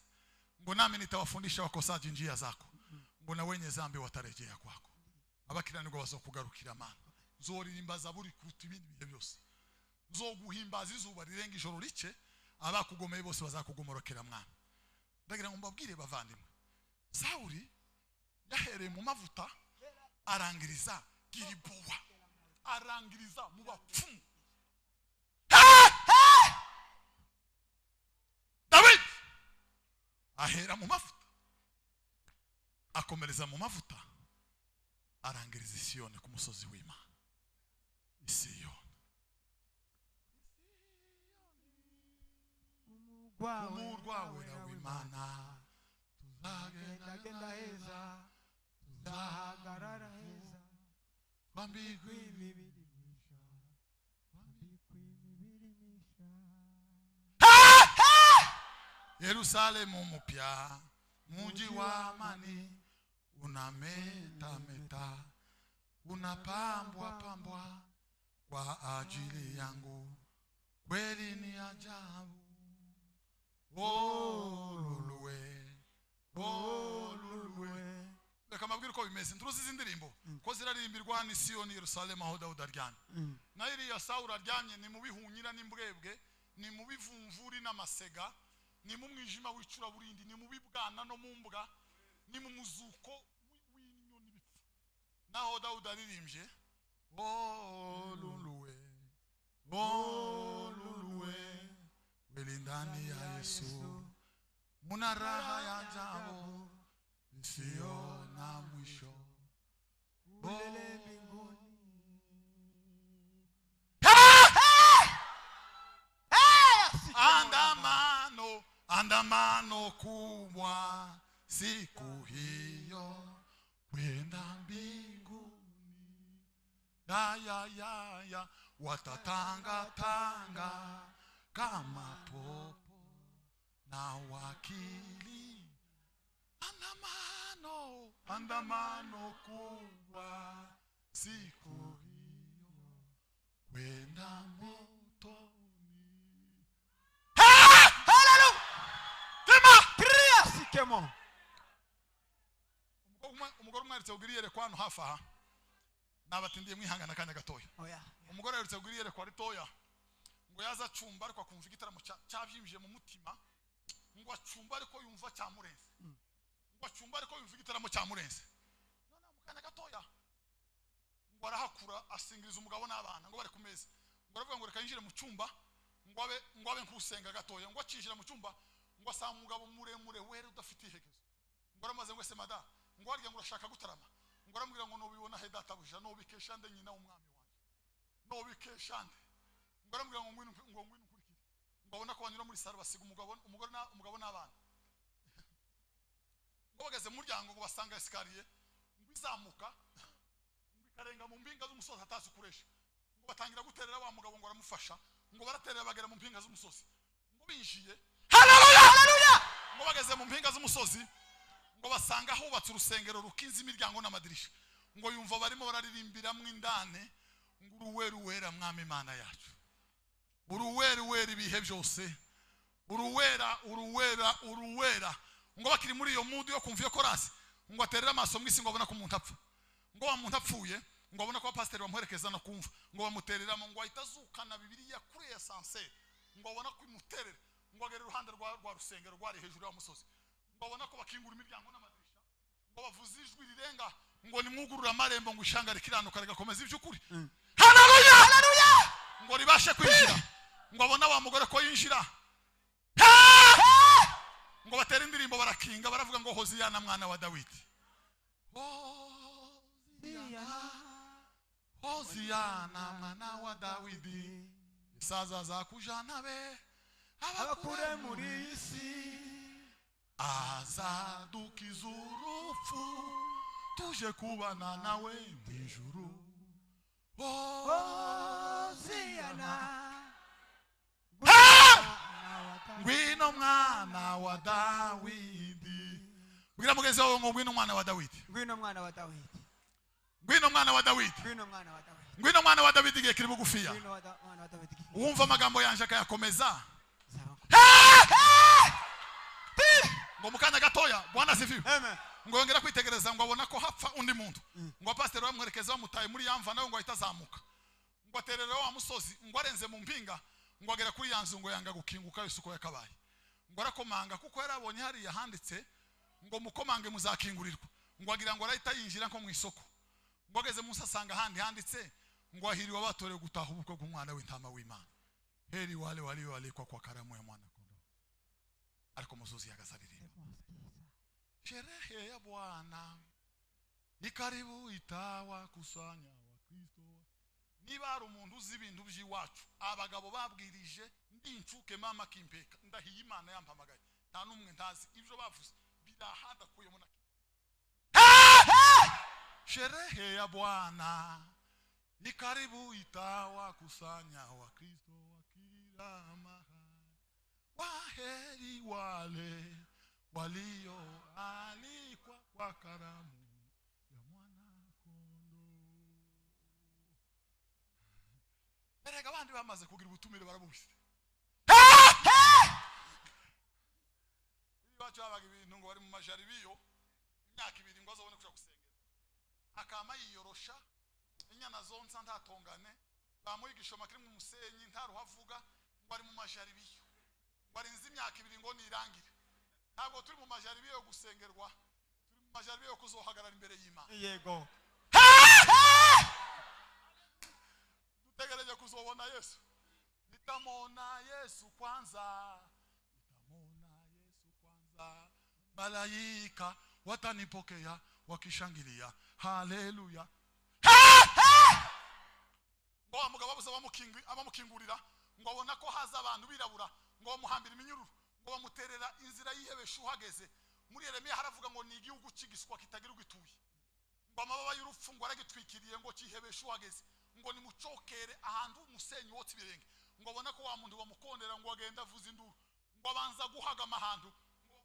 ngo nami nitawafundisha wakosaji njia zako, ngo na wenye zambi watarejea kwako. Abakiranirwa bazokugarukira Mana, zoririmba zaburi kuruta ibindi bihe byose, zoguhimbaza izuba rirenga ijoro rice, abakugomeye bose bazakugomorokera Mwana. Ndagira ngo mbabwire bavandimwe, Sawuli yahereye mu mavuta arangiriza Gilibowa, arangiriza mu bapfumu. David ahera mu mavuta akomereza mu mavuta arangiriza Siyoni ku musozi w'Imana. Siyoni umurwa wera w'Imana, tuzagenda heza, tuzahagarara heza, twambikwe imibirimisha, twambikwe imibirimisha. Yerusalemu mpya, mji wa amani, unametameta, unapambwa kwa ajili yangu, kweli ni ajabu. Oh luluwe, oh luluwe. Reka mabwire uko bimeze, nturuzi izi ndirimbo ko zirarimbirwa ni Siyoni Yerusalemu aho Dawudi aryamye. Na iriya Sawuli aryamye ni mu bihunyira n'imbwebwe, ni mu bivumvuri n'amasega, ni mu mwijima w'icura burindi, ni mu bibwana no mu mbwa, ni mu muzuko w'inyoni bipfa. Naho Dawudi aririmbye oh luluwe, oh luluwe, kweli ndani ya Yesu muna raha ya ajabu isiyo na mwisho. Ulele mbinguni. Andamano andamano kubwa siku hiyo kwenda mbinguni. Ya watatanga tanga kama popo na wakili. Andamano kubwa siku hiyo kwenda motoni. Hallelujah. Tema Kriya sikemo. umugore umwaritse ugiriyere kwano hafa nabatindiye mwihangana kanya gatoya. Oya. Umugore yaritse ugiriyere kwa ritoya ngo yaza cumba ariko akumva igitaramo cyavyimije mu mutima ngo acumba ariko yumva cyamurenze. Ngo acumba ariko yumva igitaramo cyamurenze. None mukanya gatoya ngo arahakura asingiriza umugabo n'abana ngo bari ku meza. Ngo aravuga ngo reka yinjire mu cyumba ngo abe nkusenga gatoya. Ngo acinjira mu cyumba ngo asanga umugabo muremure wera udafite ihegezo. Ngo aramaze ngo ese madame ngo warya ngo urashaka gutarama. Ngo aramubwira ngo nobibona he databuja nobikesha nde nyina w'umwami wanje nobikesha nde. Ngo aramubwira ngo ngwino nkurikire. Ngo abona ko banyura muri saro basiga umugabo n'abana. Ngo bageze mu muryango ngo basanga esikariye ngo izamuka ngo ikarenga mu mpinga z'umusozi atazi kuresha. Ngo batangira guterera wa mugabo ngo aramufasha. Ngo baraterera bagera mu mpinga z'umusozi. Ngo binjiye haleluya. Ngo bageze mu mpinga z'umusozi ngo basanga hubatse urusengero rukinze imiryango n'amadirisha. Ngo yumva barimo bararirimbira mu indane ngo uruwera mwami Imana yacu. Uruwera ibihe byose. Uruwera. Ngo bakiri muri iyo mood yo kumva iyo chorus ngo aterera amaso mwisi ngo abona ko umuntu apfa. Ngo wa muntu apfuye ngo abona ko pastor bamuherekeza no kumva ngo bamutereramo ngo ahita azukana Bibiliya kuri essence ngo abona ko imuterera ngo agere iruhande rwa rusengero rwari hejuru y'umusozi. Ngo abona ko bakingura imiryango n'amadirisha ngo bavuze ijwi rirenga ngo nimwugurura amarembo ngo ishanga rikiranuka rigakomeza iby'ukuri. Haleluya. Ngo ribashe kwinjira. Ngo abona wa mugore ko yinjira. Ngo batera indirimbo barakinga baravuga ngo Hoziyana mwana wa Dawidi. Hoziyana mwana wa Dawidi. Isaza za kujana be Abakure muri isi. Azadukiza urupfu tuje kubana nawe mw'ijuru. Hoziyana. Ngwino mwana wa Dawidi. Bwira mugenzi wawe ngo ngwino mwana wa Dawidi. Ngwino mwana wa Dawidi. Ngwino mwana wa Dawidi. Ngwino mwana wa Dawidi. Ngwino mwana wa Dawidi giye kiri bugufiya. Ngwino mwana wa Dawidi. Wumva amagambo yanje akayakomeza. Ngo mukanya gatoya Bwana asifiwe. Amen. Ngo yongera kwitegereza ngo abona ko hapfa undi muntu. Ngo pastor bamwerekeza bamutaye muri yamva nawe ngo ahitazamuka. Ngo aterera wa musozi ngo arenze mu mpinga ngo agera kuri yanzu ngo yanga gukinguka yusuko yakabaye. Ngo arakomanga kuko yarabonye hari yahanditse ngo mukomange muzakingurirwa. Ngo agira ngo arahita yinjira nko mu isoko. Ngo ageze munsi asanga handi handitse ngo ahiriwe abatore gutaha ubukwe bw'umwana w'intama w'Imana. Heri wale walioalikwa kwa karamu ya mwana kondoo. Ariko muzuzi yagasaririmba. Sherehe ya Bwana ni karibu itawa kusanya wa Kristo. Niba ari umuntu uzi ibintu by'iwacu abagabo babwirije ndi incuke mama kimpeka ndahiye Imana yampamagaye nta numwe ntazi ibyo bavuze birahada kuyemo na sherehe ya Bwana ni karibu itawa kusanya wa Kristo wa kila mahali. Waheri wale walio alikwa kwa karamu ya mwana kondoo. Erega abandi bamaze kugira ubutumire barabubise. Ibacho abaga ibintu ngo bari mu majaribiyo imyaka 2 ngo azobone kuja gusengera. Akama yiyorosha inyana zonsa ntatongane bamuyigisha makiri mu musenyi ntaruhavuga ngo ari mu majaribiyo. Barinze imyaka 2 ngo nirangire. Ntabwo turi mu majaribiyo yo gusengerwa. Turi mu majaribiyo yo kuzohagarara imbere y'Imana. Yego. Dutegereje kuzobona Yesu. Nitamona Yesu kwanza. Malaika watanipokea wakishangilia. Haleluya. Ngo amugabo babuza abamukingurira ngo abona ko haza abantu birabura ngo bamuhambira iminyururu ngo bamuterera inzira yihebesha uhageze. Muri Yeremiya haravuga ngo ni igihugu cy'igiswa kitagira ugituye, ngo amababa y'urupfu ngo aragitwikiriye ngo cyihebesha uhageze, ngo nimucokere ahantu umusenyi wotse ibirenge, ngo abona ko wa muntu bamukondera ngo agenda avuza induru, ngo abanza guhagama ahantu, ngo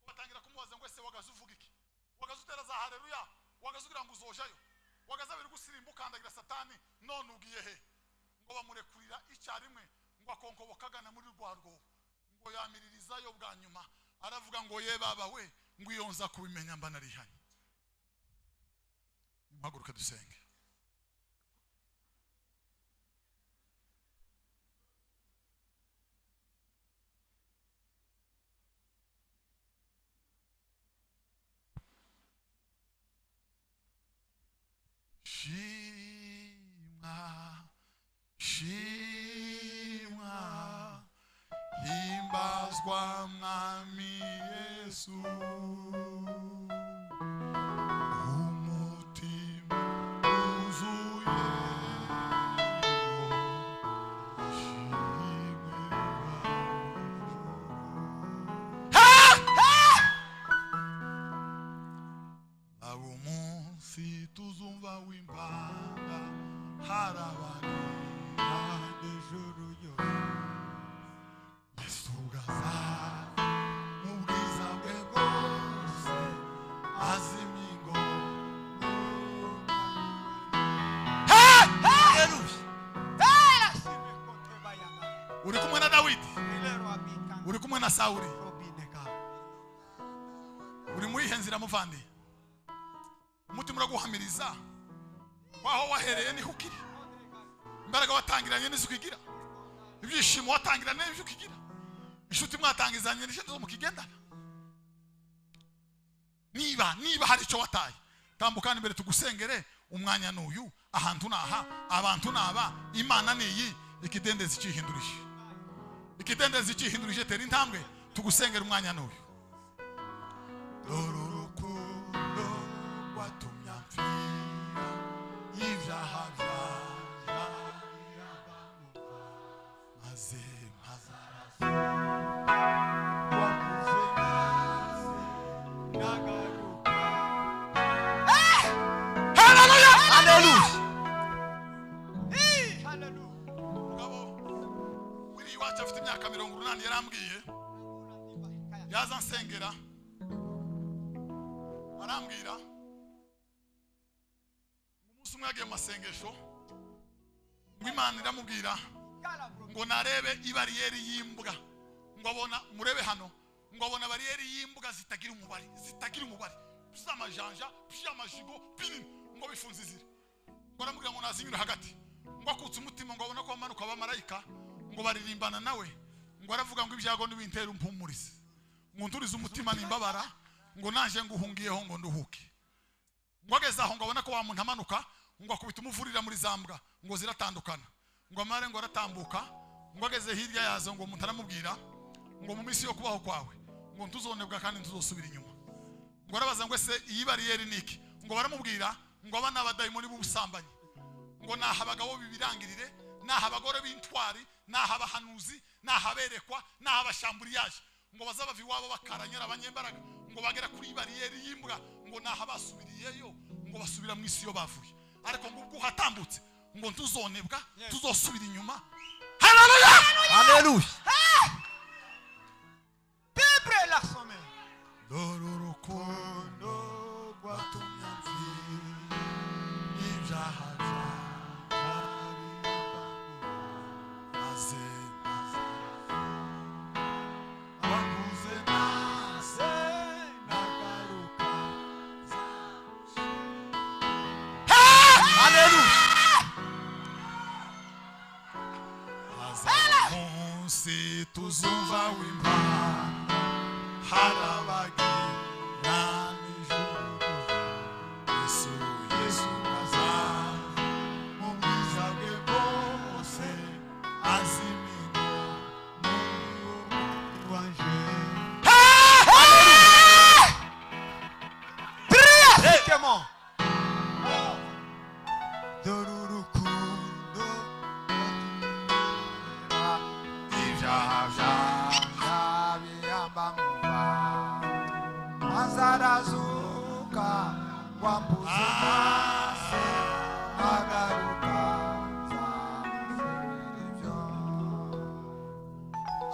batangira kumubaza ngo ese wagaze uvuga iki, wagaze utera za haleluya, wagaze ugira ngo uzojayo, wagaze abiri gusirimba ukandagira satani, none ugiye he? Ngo bamurekurira icyarimwe, ngo akonkobokagana muri rwa rwobo, ngo yamiririzayo bwa nyuma, aravuga ngo ye baba we, ngo iyo nza kubimenya mba narihanye. Mpaguruke dusenge. Shimwa himbazwa mwami Yesu, umutima uzuye shimwe abo munsi tuzumva w'imbanga harabari n'ijuru yo Yesu gaza mubwiza bwe bwose azimingo uri kumwe na Dawidi, uri kumwe na Sauli, uri muri henzira muvandi, umutima uraguhamiriza waho wahereye niho ukiri, imbaraga watangiranye nizo ukigira, ibyishimo watangiranye nizo ukigira, inshuti mwatangizanye nizo mukigendana. Niba hari icyo wataye, tambukana imbere tugusengere. Umwanya n'uyu, ahantu naha, abantu naba, Imana niyi, ikidendezi cyihindurije, ikidendezi cyihindurije. Tera intambwe tugusengere. Umwanya n'uyu. Rurukundo watumye mpfira ibyaha byanjye maze mpazaraza wakuze maze nagaruka. Haleluya, haleluya, haleluya. Ngabo wiri iwacu afite imyaka 80 yarambwiye, yaza nsengera, arambwira umunsi umwe yagiye masengesho, ngo Imana iramubwira ngo narebe ibariyeri y'imbwa, ngo abona murebe hano, ngo abona bariyeri y'imbwa zitagira umubare, z'amajanja, z'amajigo binini, ngo bifunze izira. Ngo aramubwira ngo nazinyura hagati, ngo akutse umutima, ngo abona ko bamanuka abamarayika, ngo baririmbana nawe, ngo aravuga ngo ibyago n'ibintera umpumurize, ngo nturize umutima n'imbabara, ngo nanje nguhungiyeho ngo nduhuke. Ngo ageze aho ngo abona ko wa muntu amanuka, ngo akubita umuvurira muri zambwa, ngo ziratandukana, ngo amare ngo aratambuka. Ngo ageze hirya yazo, ngo umuntu aramubwira ngo mu minsi yo kubaho kwawe ngo ntuzonebwa kandi ntuzosubira inyuma. Ngo arabaza ngo ese iyi bariyeri niki? Ngo baramubwira ngo abana abadayimoni b'ubusambanyi, ngo naha abagabo bibirangirire, naha abagore b'intwari, naha abahanuzi, naha aberekwa, naha abashamburiyaje, ngo bazabava iwabo bakaranyera abanyembaraga, ngo bagera kuri bariyeri y'imbwa, ngo naha basubiriyeyo, ngo basubira mu isi yo bavuye. Ariko ngo ubwo hatambutse ngo ntuzonebwa, tuzosubira inyuma. Haleluya, haleluya. Bible la some Rurukundo rwatumye mpfira ibyaha byanjye maze wakuze maze nagaruka. Haleluya. Munsi tuzumva w'Imana harabagira n'ijuru, Yesu aza mu bwiza bwe bwose azimingo n'uwo wanje. Comment Dorurukundo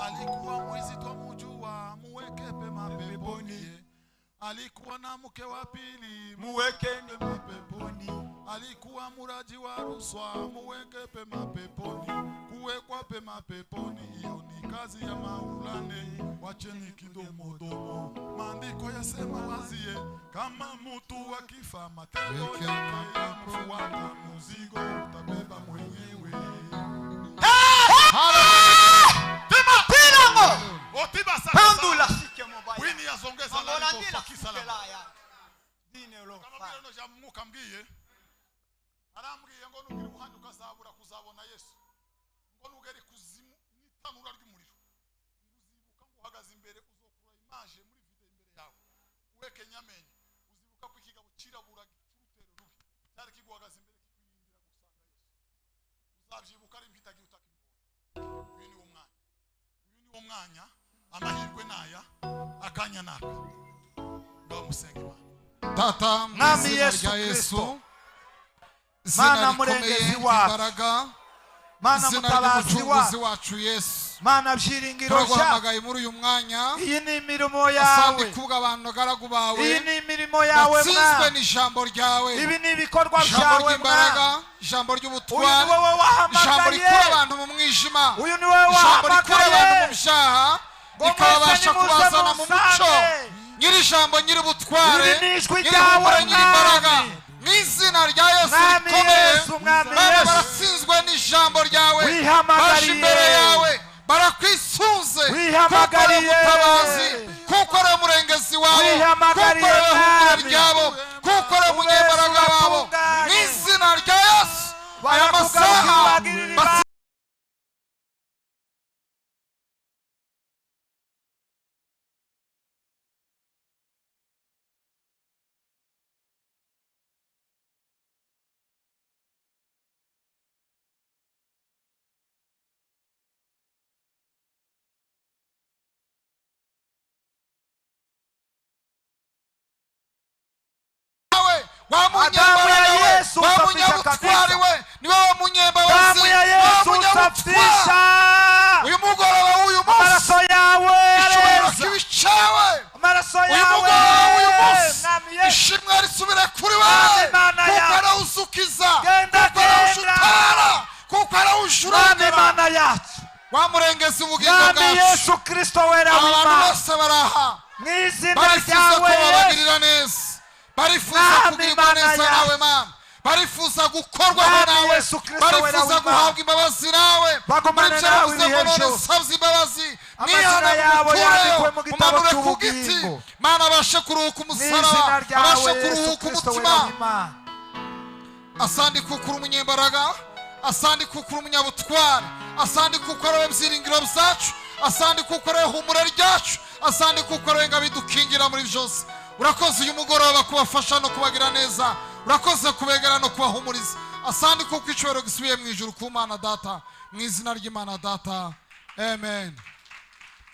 Alikuwa mwizi twamujua, muweke pema peponi. Alikuwa na mke wa pili, muwekeni mapeponi. alikuwa muraji wa ruswa, muweke pema peponi. Kuwekwa pema peponi, hiyo ni kazi ya Maulane. Wacheni kidomodomo, maandiko yasema wazie, kama mtu akifa matendo yake yamfuata, mzigo utabeba mwenyewe. Otiba Pandula sike mobaya. wini yazongeza Amona la ndila kwa kisala. sikela ya. Dine lo. Kama vile no jamu kambwiye. Arambwiye ngo nugiri uhanyu kazabura kuzabona Yesu. Ngo nugeri kuzimu nitanura ry'umuriro. Uzibuka ngo uhagaze imbere uzokura image muri video imbere yawe. Uweke nyamenye. Uzibuka ko ikigabo cirabura cy'urutero rubi. Cyari kiguhagaze imbere kikwingira gusanga Yesu. Uzabyibuka ari impitagi utakibona. Uyu ni umwanya. Uyu ni umwanya. Amahirwe naya akanya naka ndo musenga Imana. Tata Mwami mwizina Yesu rya Kristo, Yesu, Mana izina murengezi rikomeye wacu, imbaraga, Mana izina mutabazi ry'umucunguzi wacu, wacu Yesu, Mana byiringiro bya. turaguhamagaye muri uyu mwanya. Iyi ni imirimo Asandi yawe. kubwa abantu bagaragu bawe Iyi ni imirimo yawe batsinzwe mwana. n'ijambo ryawe, Ibi ni ibikorwa ijambo byawe mwana. ry'imbaraga, ijambo Uyu ni ry'ubutware, wowe ijambo rikura wahamagaye. abantu mu mwijima, Uyu ni wowe ijambo rikura abantu mu wahamagaye. byaha Ngo rikabasha mwese kubazana mu nimuze muco. musange. Nyiri ijambo nyiri ubutware, Iri ni ijwi nyiri ryawe ubutware, nyiri imbaraga, mwami. mu izina rya Yesu Mwami rikomeye. Yesu, mwami Baba Yesu. baratsinzwe n'ijambo ryawe, Wihamagariye. baje imbere yawe barakwisunze, Wihamagariye. kuko ari umutabazi, kuko ari umurengezi wabo, Wihamagariye, kuko ari ihumure mwami. ryabo, kuko ari umunyembaraga wabo, mu uratunganye. izina rya Yesu. Aya Barakugaruka masaha ubagirira ibanga. wa munyembaraga we, wa munyabutware we, niwe wa munyembabazi, Damu ya wa Yesu munyabutware. usafisha. Uyu mugoroba w'uyu munsi Amaraso yawe ishobora areza. kuba icyawe. Amaraso Uyu yawe. mugoroba w'uyu munsi Mwami Yesu. ishimwe risubire kuri Mwami wewe, Mana kuko yacu. arawusukiza, Genda, kuko arawushutara, kuko Mwami arawushurengera. Mana yacu. wamurengeza ubugingo Mwami bwacu. Yesu Kristo wera Abantu w'Imana. bose baraha Mu izina barifuza ko ryawe Yesu. babagirira neza, barifuza Mwami kugirirwa Mana neza yacu. nawe Mana, barifuza gukorwaho Mwami nawe, Yesu Kristo wera barifuza w'Imana. guhabwa imbabazi nawe. Bagumane Muri nawe byavuze ngo ibihe none byose. nsabye imbabazi, Amazina yabo yandikwe mu gitabo umanure ku cy'ubugingo. giti, Mana abashe kuruhuka Mu izina umusaraba, ryawe abashe Yesu kuruhuka Kristo wera umutima. w'Imana. Asandi kuko uri umunyembaraga, asandi kuko uri umunyabutware, asandi kuko ari wowe byiringiro byacu, asandi kuko ari wowe humura ryacu, asandi kuko ari wowe ngabo idukingira muri byose. Urakoze uyu mugoroba kubafasha no kubagira neza, urakoze kubegera no kubahumuriza. Asandi kuko icyubahiro gisubiye mu ijuru ku Mana Data, mu izina ry'Imana Data, amen.